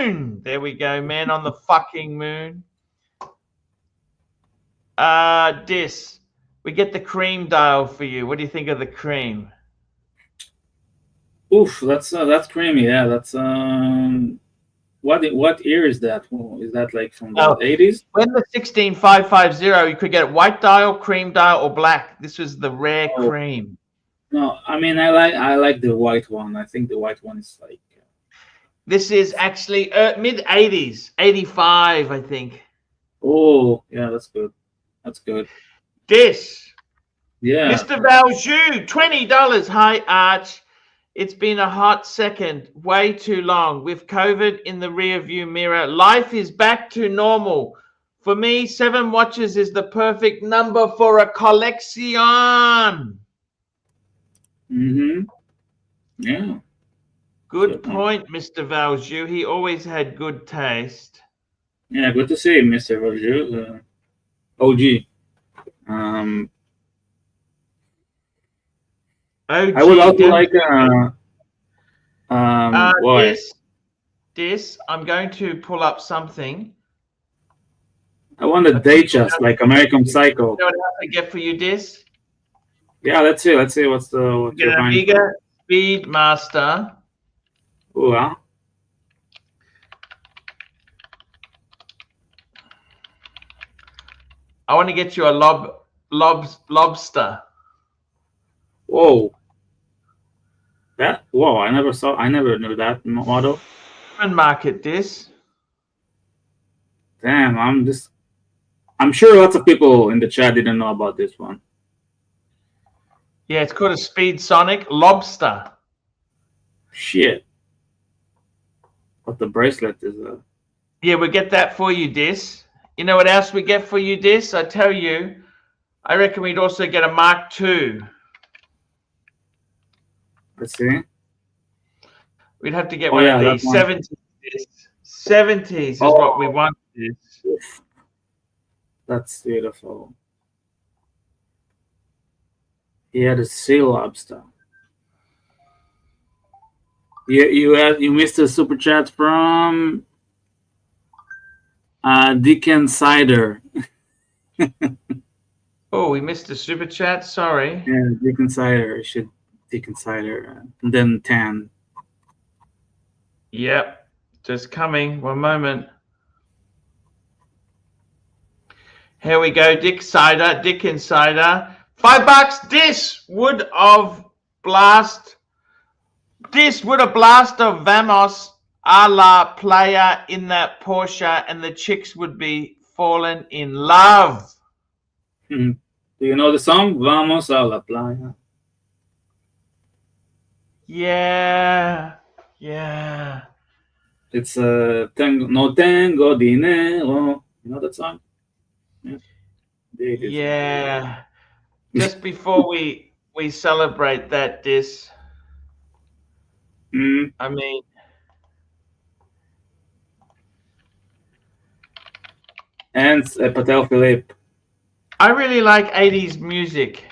moon. There we go. Man on the fucking moon. Dis, we get the cream dial for you. What do you think of the cream? Oof, that's creamy. Yeah, that's What year is that? Is that like from the 80s? When the 16550, you could get white dial, cream dial, or black. This was the rare cream. No, I mean I like the white one. I think the white one is like. This is actually mid 80s, 85, I think. Oh yeah, that's good. That's good. This. Yeah. Mr. Valjoux, $20. Hi, Arch. It's been a hot second, way too long. With COVID in the rearview mirror, life is back to normal. For me, 7 watches is the perfect number for a collection. Mm-hmm. Yeah. Good point, Mr. Valjoux. He always had good taste. Yeah, good to see you, Mr. Valjoux. OG. I would also like this. I'm going to pull up something. I want a Datejust, like American Psycho. You know what I get for you, Dis? Yeah, let's see. Let's see what's the get an Amiga Speedmaster. Ooh, huh? I want to get you a lobster. Whoa. Whoa, I never knew that model. And market this. Damn, I'm sure lots of people in the chat didn't know about this one. Yeah, it's called a Speed Sonic Lobster. Shit. But the bracelet is Yeah, we get that for you, Dis. You know what else we get for you, Dis? I tell you, I reckon we'd also get a Mark II. let's see. We'd have to get one of these. 70s. 70s is what we want. That's beautiful. He had a sea lobster. You missed a super chat from Deacon Cider. Oh, we missed a super chat. Sorry. Yeah, Deacon Cider. Deacon Cider. And then 10. Yep. Just coming. One moment. Here we go. Dick Insider. $5. This would have blast of Vamos a la playa in that Porsche, and the chicks would be falling in love. Do you know the song? Vamos a la playa. Yeah. It's no tengo dinero. You know that song? Yeah. Just before we celebrate that, Dis. I mean, and Patel Philippe. I really like 80s music.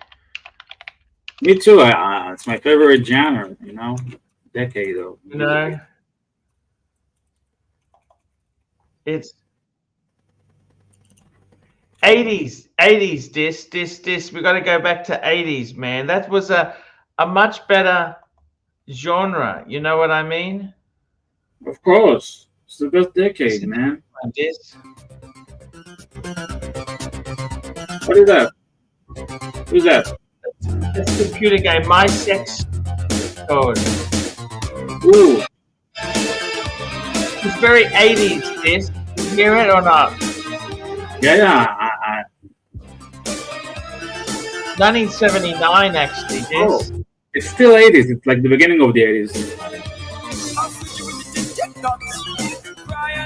Me too. It's my favorite genre, you know, decade though. You know, it's 80s, Dis. We got to go back to 80s, man. That was a much better genre. You know what I mean? Of course. It's the best decade, man. Dis. What is that? Who's that? It's a computer game. My Sex Code. Ooh. It's very 80s, Dis. You hear it or not? Yeah. 1979, actually, Dis. Oh, it's still 80s. It's like the beginning of the 80s.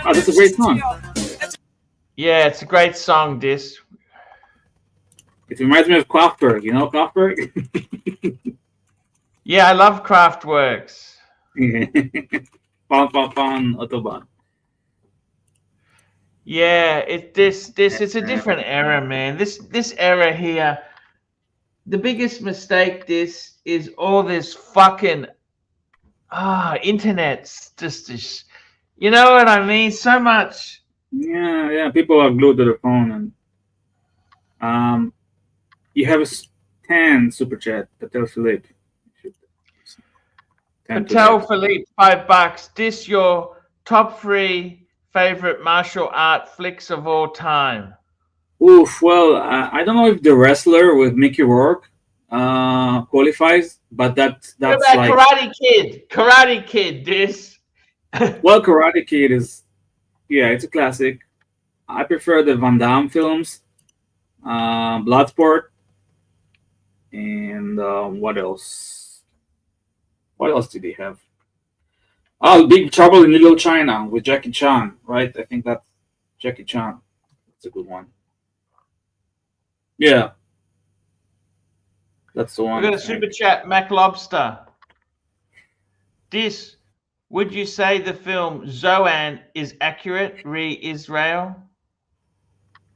Oh, that's a great song. Yeah, it's a great song, Dis. It reminds me of Kraftwerk. You know Kraftwerk? Yeah, I love Kraftwerks. Fun, Autobahn. Yeah, it's a different era, man. This era here, the biggest mistake is all this fucking internet's just you know what I mean? So much. Yeah. People are glued to their phone, and you have a 10 super chat. Patel Philippe. Patel Philippe, $5. This your top 3 favorite martial art flicks of all time? Oof. Well, I don't know if the wrestler with Mickey Rourke qualifies, but that's what about like Karate Kid. This. Well, Karate Kid is, it's a classic. I prefer the Van Damme films, Bloodsport, and what else? What else did he have? Oh, Big Trouble in Little China with Jackie Chan, right? I think that's Jackie Chan. That's a good one. Yeah. That's the one. We're going to super chat Mac Lobster. This, would you say the film Zoan is accurate re Israel?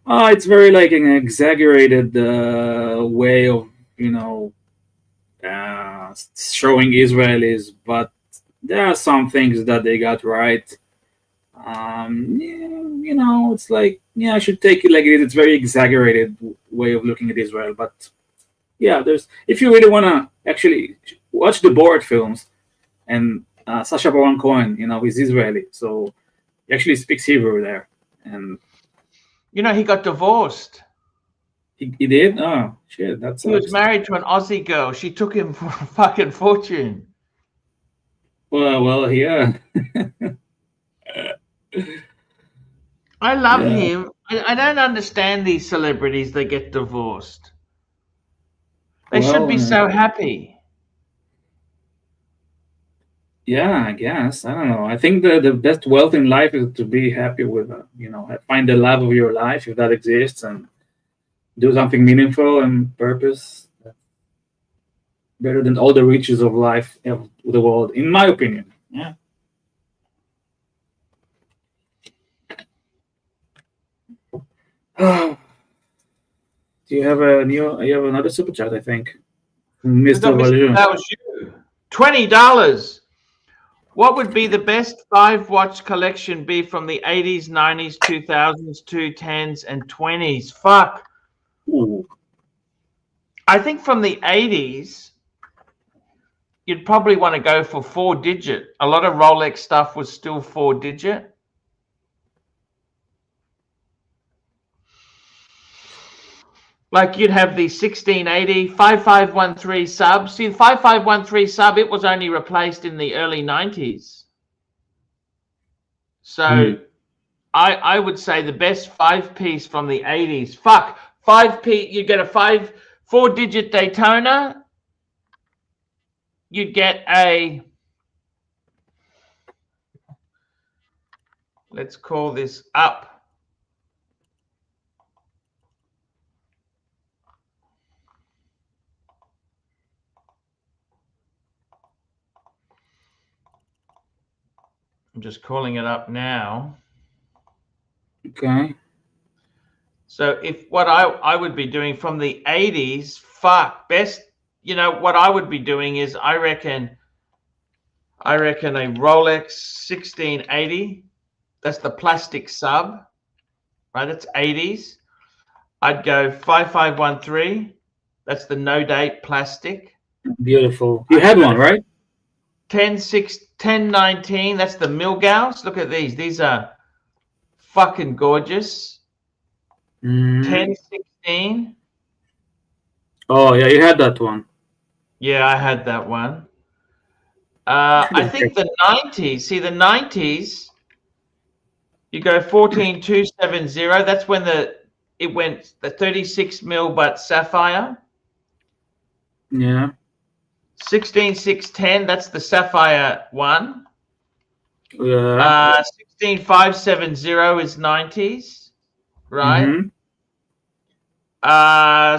It's very like an exaggerated way of, showing Israelis, but there are some things that they got right. It's like, I should take it like it is. It's very exaggerated way of looking at Israel, but if you really want to actually watch the Borat films, and Sacha Baron Cohen, he's Israeli, so he actually speaks Hebrew there, and he got divorced. He did? Oh, shit. That's He was married to an Aussie girl. She took him for a fucking fortune. Well, yeah. I love Yeah. him. I don't understand these celebrities that get divorced. They should be so happy. Yeah, I guess. I don't know. I think the best wealth in life is to be happy with, find the love of your life, if that exists, and do something meaningful and purpose. Better than all the riches of life of the world, in my opinion. Yeah. Do you have another super chat? I think, Mr. Valjean. That was you. $20. What would be the best 5-watch collection be from the 80s, 90s, 2000s, 2010s, and 20s? Fuck. Ooh. I think from the 80s, you'd probably want to go for 4-digit. A lot of Rolex stuff was still 4-digit. Like you'd have the 1680, 5513 sub. See, the 5513 sub, it was only replaced in the early 90s. So I would say the best 5-piece from the 80s. Fuck, 5-piece, you get a 4-digit Daytona. You'd get a, let's call this up. I'm just calling it up now. Okay. So if what I would be doing from the 80s, fuck, best, what I would be doing is I reckon a Rolex 1680. That's the plastic sub, right? That's 80s. I'd go 5513. That's the no date plastic. Beautiful. You had one, right? 1019. That's the Milgauss. Look at these. These are fucking gorgeous. 1016. Oh yeah, you had that one. Yeah, I had that one. I think the 90s. See, the 90s. You go 14270. That's when it went the 36 mil, but sapphire. Yeah. 16610. That's the sapphire one. Yeah. 16570 is 90s, right?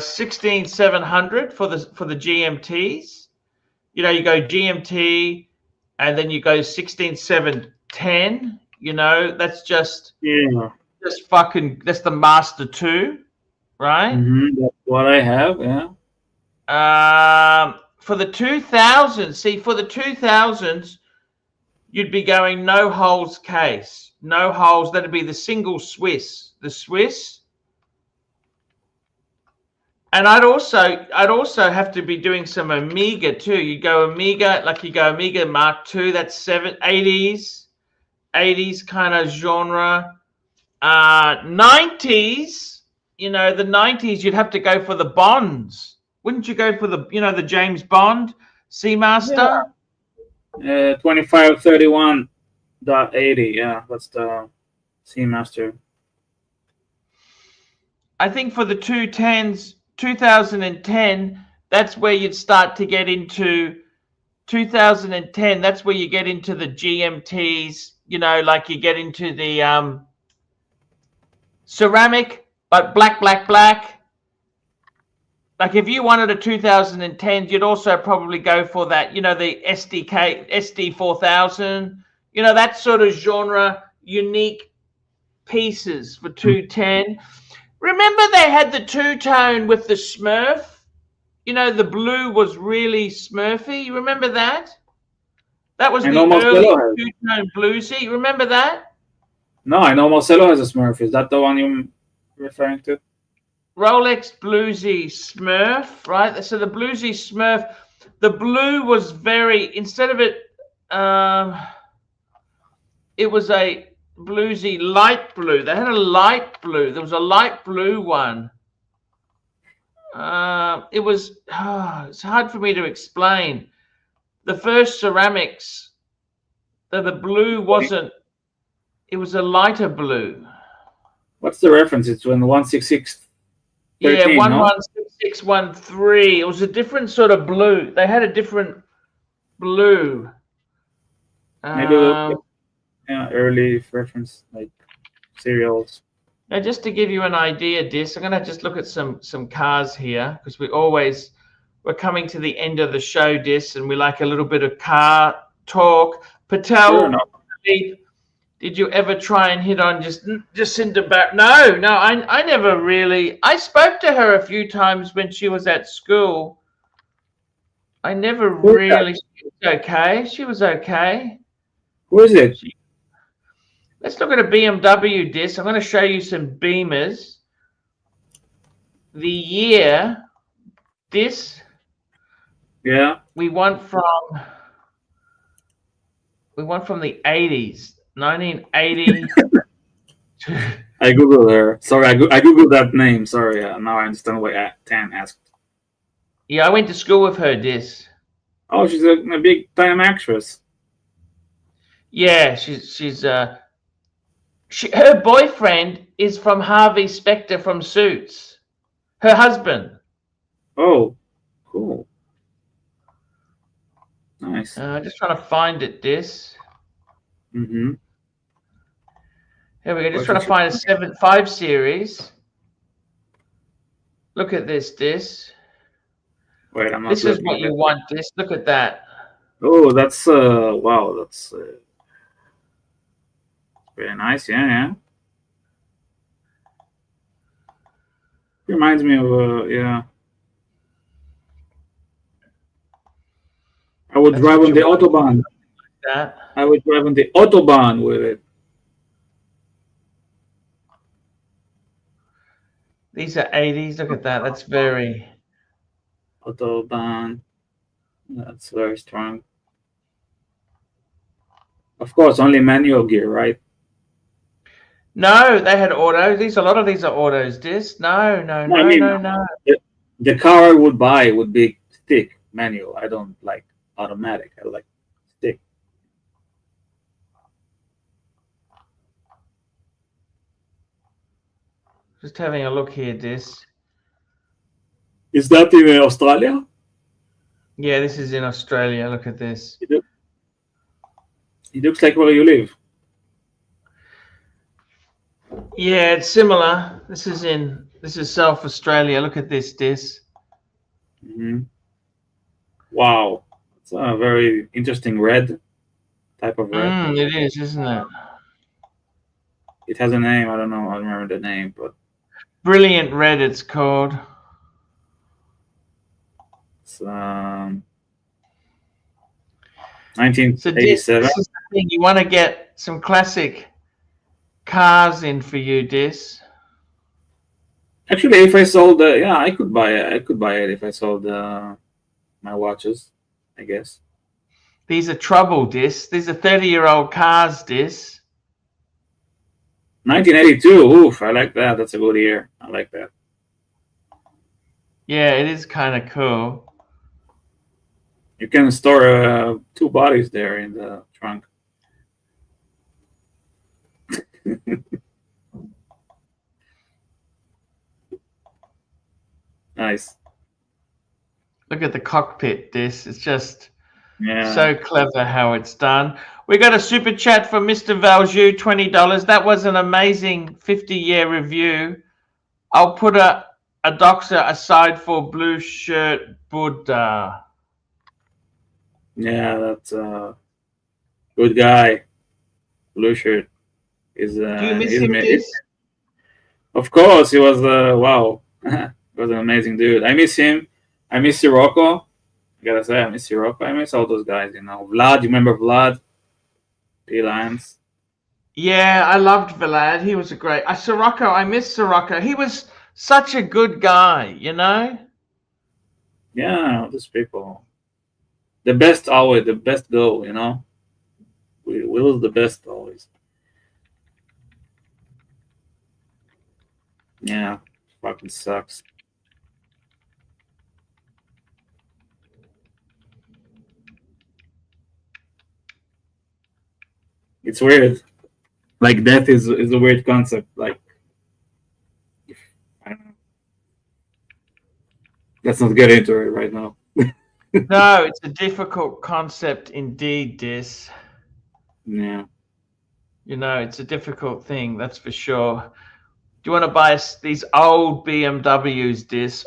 16700 for the GMTs. You go GMT, and then you go 16710. That's just fucking. That's the Master 2, right? That's what I have. Yeah. For the 2000s, see, for the 2000s, you'd be going no holes case, no holes. That'd be the single Swiss, the Swiss. And I'd also have to be doing some Omega too. You go Omega, Omega Mark II. That's 80s kind of genre. 90s, the 90s, you'd have to go for the Bonds. Wouldn't you go for the, the James Bond Seamaster? Yeah. 2531.80. Yeah, that's the Seamaster. I think for the 210s, 2010, that's where you'd start to get into 2010. That's where you get into the GMTs, like you get into the ceramic, but black. Like if you wanted a 2010, you'd also probably go for that, the SD4000, that sort of genre, unique pieces for 210. Remember they had the two-tone with the Smurf? The blue was really Smurfy. You remember that? That was the early two-tone bluesy. Remember that? No, I know Marcelo has a Smurf. Is that the one you're referring to? Rolex bluesy Smurf, right? So the bluesy Smurf, the blue was instead of it, it was a bluesy light blue. They had a light blue. There was a light blue one. It was. It's hard for me to explain. The first ceramics, the blue wasn't. It was a lighter blue. What's the reference? It's when 166. Yeah, 13, no? 116613. It was a different sort of blue. They had a different blue. Maybe yeah, early reference, like cereals. Now, just to give you an idea, Dis, I'm going to just look at some cars here because we're coming to the end of the show, Dis, and we like a little bit of car talk. Patel, Sure, no. did you ever try and hit on Jacinda Barrett? No, I never really. I spoke to her a few times when she was at school. I never really. She was okay. She was okay. Who is it? Let's look at a BMW disc. I'm going to show you some Beamers. The year, this. Yeah. We want from the 80s, 1980. I googled her. Sorry, I googled that name. Sorry, now I understand why Tan asked. Yeah, I went to school with her, Dis. Oh, she's a big time actress. Yeah, her boyfriend is from Harvey Specter from Suits. Her husband. Oh, cool. Nice. Just trying to find it, Dis. Mm-hmm. Here we go. Just trying to find a 5 series. Look at this, Dis. Wait, I'm not. This is what you want, Dis. Look at that. Oh, that's wow. That's very nice. Yeah. Reminds me of yeah. I would drive on the autobahn. That. I would drive on the autobahn with it. These are 80s. Look at that. That's very Autobahn. That's very strong. Of course, only manual gear, right? No, they had autos. A lot of these are autos, Dis. No. The car I would buy would be stick manual. I don't like automatic. I like stick. Just having a look here, Dis. Is that in Australia? Yeah, this is in Australia. Look at this. It looks like where you live. Yeah, it's similar. This is South Australia. Look at this, Dis. Mm-hmm. Wow, it's a very interesting red type of red. It is, isn't it? It has a name. I don't know. I don't remember the name, but Brilliant Red, it's called. It's 1987. So this is the thing. You want to get some classic cars in for you, Dis. Actually, if I sold, yeah, I could buy it. I could buy it if I sold my watches, I guess. These are trouble, Dis. These are 30-year-old cars, Dis. 1982. Oof, I like that. That's a good year. I like that. Yeah, it is kind of cool. You can store 2 bodies there in the trunk. Nice. Look at the cockpit, Dis. It's just Yeah. so clever how it's done. We got a super chat from Mr. Valju, $20. That was an amazing 50-year review. I'll put a doxer aside for blue shirt Buddha. Yeah, that's a good guy. Blue shirt is. Do you miss him, Dis? Of course, he was. Wow, he was an amazing dude. I miss him. I miss Sirocco. I gotta say, I miss Sirocco. I miss all those guys. You know, Vlad. You remember Vlad? P. Lance. Yeah, I loved Vlad. He was a great. Sirocco. I miss Sirocco. He was such a good guy. You know. Yeah, those people. The best always. The best go. You know. Will's the best always. Yeah, fucking sucks. It's weird. Like death is a weird concept. Like, I don't know. Let's not get into it right now. No, it's a difficult concept indeed, Dis. Yeah. You know, it's a difficult thing, that's for sure. Do you want to buy these old BMWs, Dis?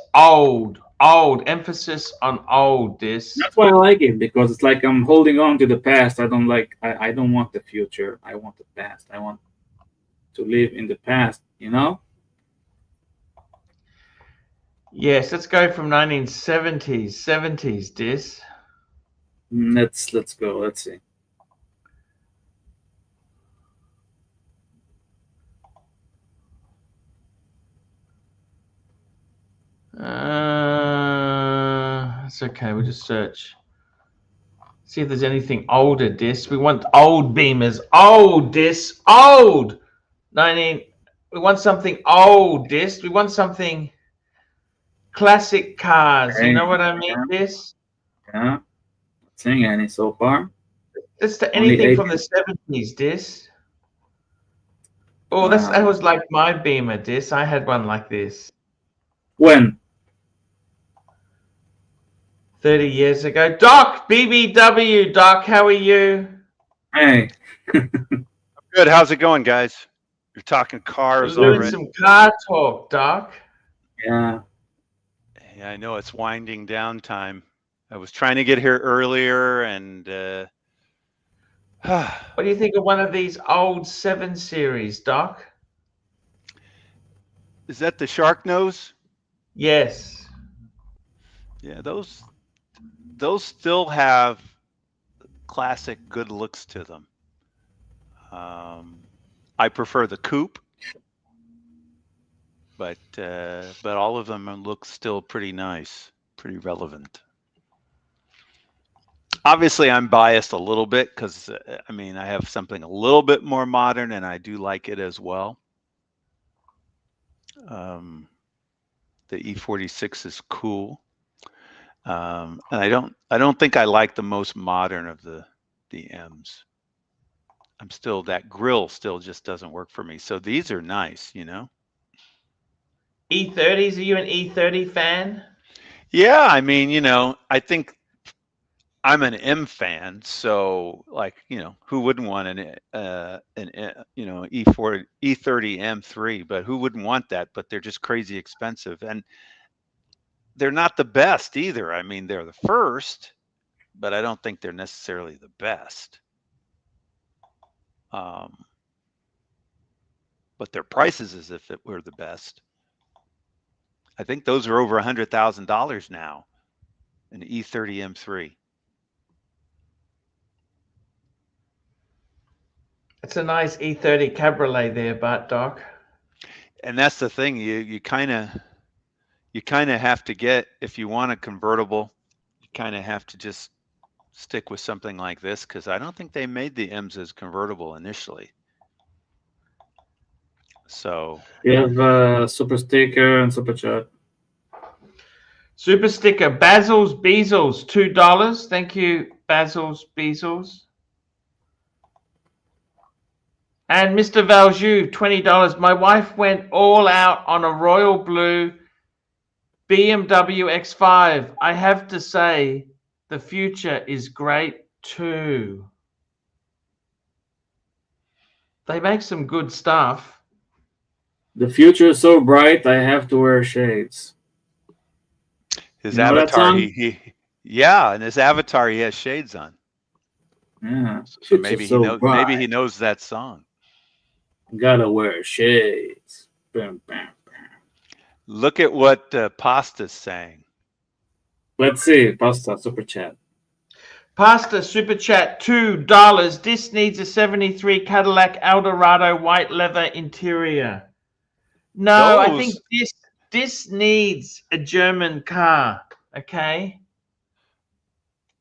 Old, emphasis on old, Dis. That's why I like it, because it's like I'm holding on to the past. I don't want the future. I want the past. I want to live in the past, you know? Yes, let's go from 1970s, 70s, Dis. Let's go. Let's see. It's okay. We'll just search. See if there's anything older, Dis. We want old Beamers. Old, Dis. Old. 19. We want something old, Dis. We want something classic cars. You know what I mean, Dis? Yeah. Not seeing any so far. Just Only anything from the 70s, Dis. Oh, that was like my Beamer, Dis. I had one like this. When? 30 years ago. Doc, BBW, Doc, how are you? Hey. Good. How's it going, guys? You're talking cars We're doing already. some car talk, Doc. Yeah. Yeah, I know it's winding down time. I was trying to get here earlier, and What do you think of one of these old 7 Series, Doc? is that the shark nose? Yes. Yeah, those still have classic good looks to them. I prefer the coupe, but all of them look still pretty nice, pretty relevant. Obviously, I'm biased a little bit because I mean I have something a little bit more modern, and I do like it as well. The E46 is cool. And I don't think I like the most modern of the M's. I'm still, that grill still just doesn't work for me. So these are nice, you know. E30s, are you an E30 fan? Yeah, I mean, you know, I think I'm an M fan, so like, you know, who wouldn't want an you know, E30 M3, but who wouldn't want that? But they're just crazy expensive, and they're not the best either. I mean, they're the first, but I don't think they're necessarily the best. But their prices as if it were the best. I think those are over $100,000 now, an E30 M3. It's a nice E30 Cabriolet there, but Doc. And that's the thing, you kind of have to get, if you want a convertible, you kind of have to just stick with something like this, because I don't think they made the M's as convertible initially. So You have super sticker and super chat. Super sticker, Basil's Bezels, $2. Thank you, Basil's Bezels. And Mr. Valjoux, $20. My wife went all out on a royal blue BMW X5. I have to say, the future is great too. They make some good stuff. The future is so bright, I have to wear shades. his You know that avatar, song? yeah, and his avatar, he has shades on. Yeah. So maybe he knows. Maybe he knows that song. Gotta wear shades. Bam, bam, bam. Look at what Pasta's saying. Let's see. Pasta super chat. Pasta Super Chat, $2. This needs a 73 Cadillac Eldorado white leather interior. No, I think this needs a German car. Okay.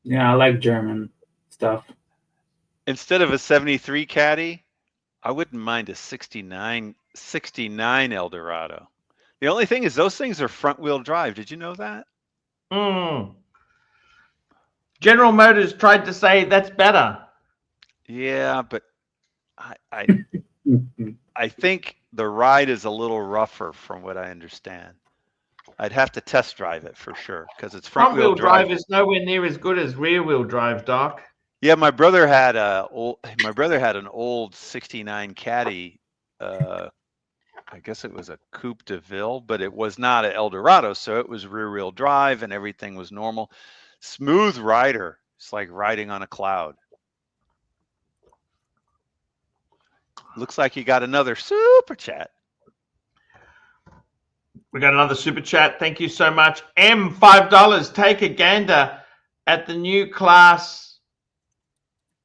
Yeah, I like German stuff. Instead of a 73 Caddy, I wouldn't mind a 69 Eldorado. The only thing is those things are front wheel drive. Did you know that? General Motors tried to say that's better. Yeah, but I think the ride is a little rougher from what I understand. I'd have to test drive it for sure because it's front wheel drive. is nowhere near as good as rear wheel drive, Doc. Yeah, my brother had an old '69 Caddy. I guess it was a Coupe de Ville, but it was not an Eldorado, so it was rear wheel drive and everything was normal. Smooth rider. It's like riding on a cloud. Looks like you got another super chat. We got another super chat. Thank you so much. M, $5. Take a gander at the new class.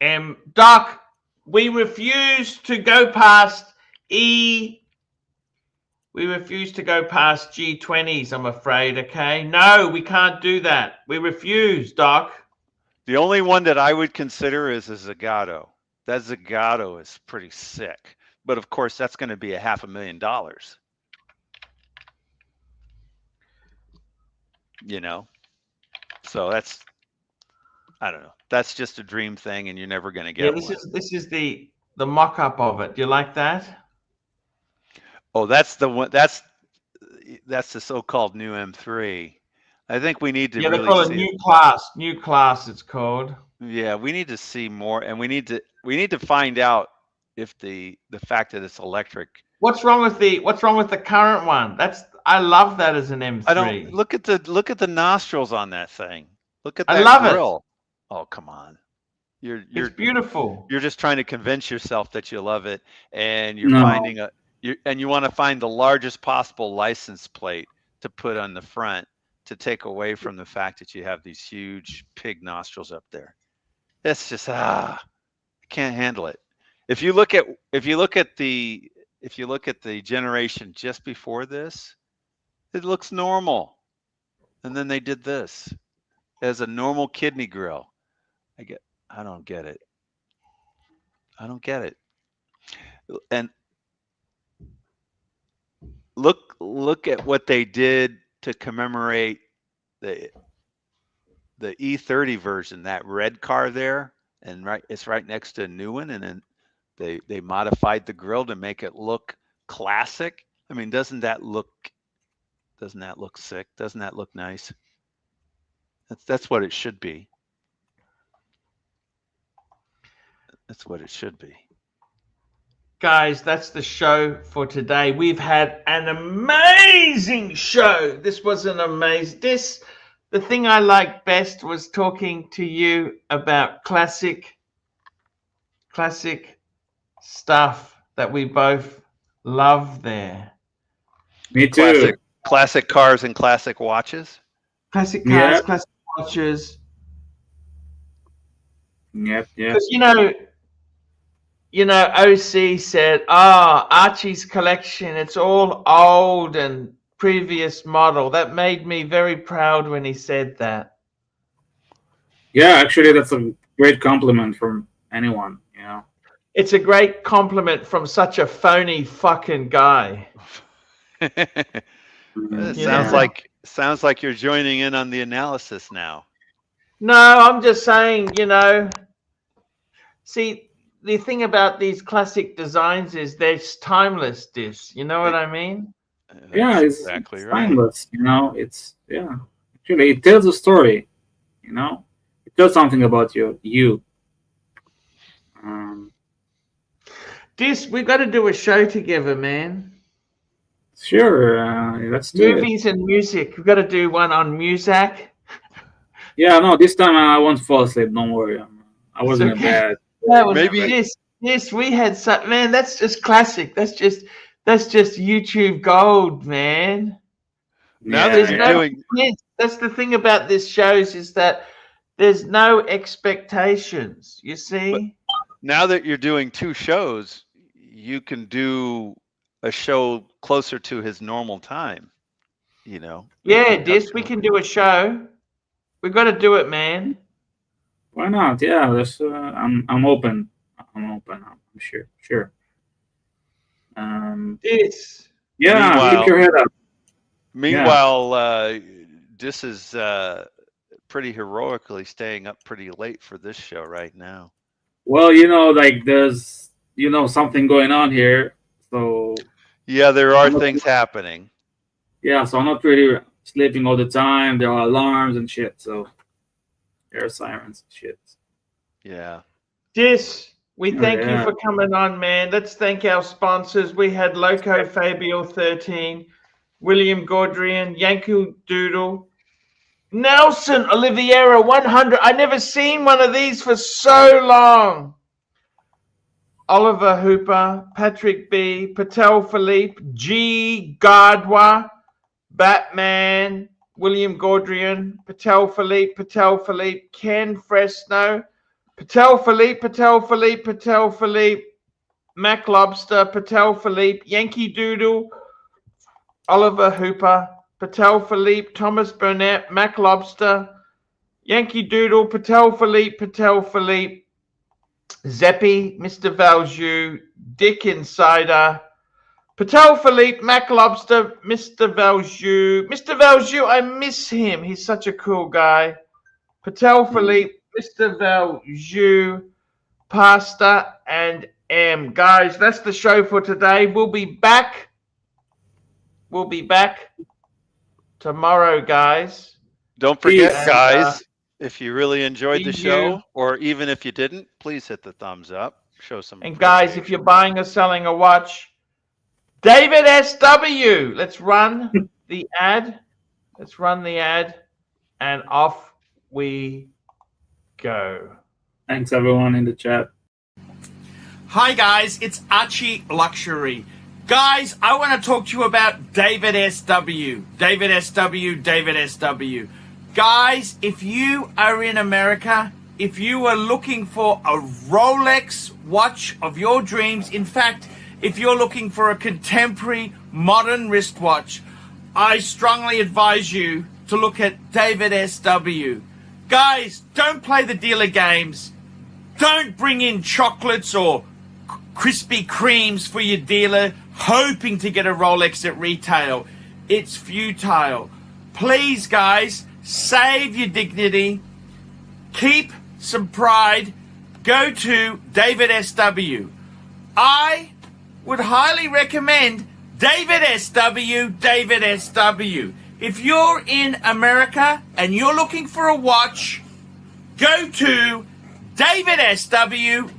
M, Doc, we refuse to go past E. We refuse to go past G20s, I'm afraid, okay? No, we can't do that. We refuse, Doc. The only one that I would consider is a Zagato. That Zagato is pretty sick. But of course, that's going to be $500,000. You know? So that's, I don't know. That's just a dream thing and you're never going to get one. This is the mock-up of it. Do you like that? Oh, that's the one. That's the so-called new M3. I think we need to they really call it see new class. New class, it's called. Yeah, we need to see more, and we need to find out if the fact that it's electric. What's wrong with the current one? I love that as an M3. I don't look at the nostrils on that thing. Look at that I love grill. Oh, come on. It's beautiful. You're just trying to convince yourself that you love it, and you're finding you want to find the largest possible license plate to put on the front to take away from the fact that you have these huge pig nostrils up there. It's just I can't handle it. If you look at the generation just before this, it looks normal, and then they did this as a normal kidney grill. I don't get it. I don't get it. And look at what they did to commemorate the E30 version, that red car there, and it's right next to a new one, and then they modified the grill to make it look classic. I mean, doesn't that look sick? Doesn't that look nice? That's what it should be. That's what it should be. Guys, that's the show for today. We've had an amazing show. This was an amazing. The thing I liked best was talking to you about classic stuff that we both love there. Me too. Classic cars and classic watches. Classic cars, classic watches. Yep. Because OC said, Archie's collection, it's all old and previous model. That made me very proud when he said that. Yeah, actually, that's a great compliment from anyone, It's a great compliment from such a phony fucking guy. Sounds like you're joining in on the analysis now. No, I'm just saying, see, the thing about these classic designs is they're timeless, you know what I mean? It's exactly right. Timeless, Actually, it tells a story, It tells something about you. We've got to do a show together, man. Sure, let's do Movies and music. We've got to do one on Muzak. Yeah, no, this time I won't fall asleep. Don't worry. I wasn't in bed. Maybe this we had man. That's just classic. That's just YouTube gold, man. Now that's the thing about this shows is that there's no expectations. You see. But now that you're doing 2 shows, you can do a show closer to his normal time. Yeah, we can do a show. We've got to do it, man. Why not? Yeah, I'm open. I'm sure. Keep your head up. Meanwhile, this is pretty heroically staying up pretty late for this show right now. Well, there's you know, something going on here. So Yeah, there are things happening. yeah, so I'm not really sleeping all the time. There are alarms and shit. So air sirens and shit. Yeah. Dis, we thank you Yeah. for coming on, man. Let's thank our sponsors. We had Loco Fabio 13, William Gaudrian, Yankee Doodle, Nelson Oliveira 100. I never seen one of these for so long. Oliver Hooper, Patrick B, Patel Philippe, G Gardwa, Batman, William Gaudrian, Patel Philippe, Ken Fresno, Patel Philippe, Mac Lobster, Patel Philippe, Yankee Doodle, Oliver Hooper, Patel Philippe, Thomas Burnett, Mac Lobster, Yankee Doodle, Patel Philippe, Zeppi, Mr. Valjoux, Dick Insider, Patel Philippe, Mac Lobster, Mr. Valjoux. Mr. Valjoux, I miss him. He's such a cool guy. Patel Philippe, Mr. Valjoux, Pasta, and M. Guys, that's the show for today. We'll be back. We'll be back tomorrow, guys. Don't forget, And, guys, if you really enjoyed the see show, you. or even if you didn't, please hit the thumbs up. Show some And guys, if you're buying or selling a watch, David SW. Let's run the ad. Let's run the ad, and off we go. Thanks everyone in the chat. Hi guys, it's ArchieLuxury. Guys, I want to talk to you about David SW. David SW. Guys, if you are in America, if you are looking for a Rolex watch of your dreams, in fact, if you're looking for a contemporary modern wristwatch, I strongly advise you to look at David SW. Guys, don't play the dealer games. Don't bring in chocolates or Krispy Kremes for your dealer hoping to get a Rolex at retail. It's futile. Please, guys, save your dignity. Keep some pride. Go to David SW. I would highly recommend David SW. If you're in America and you're looking for a watch, go to David SW.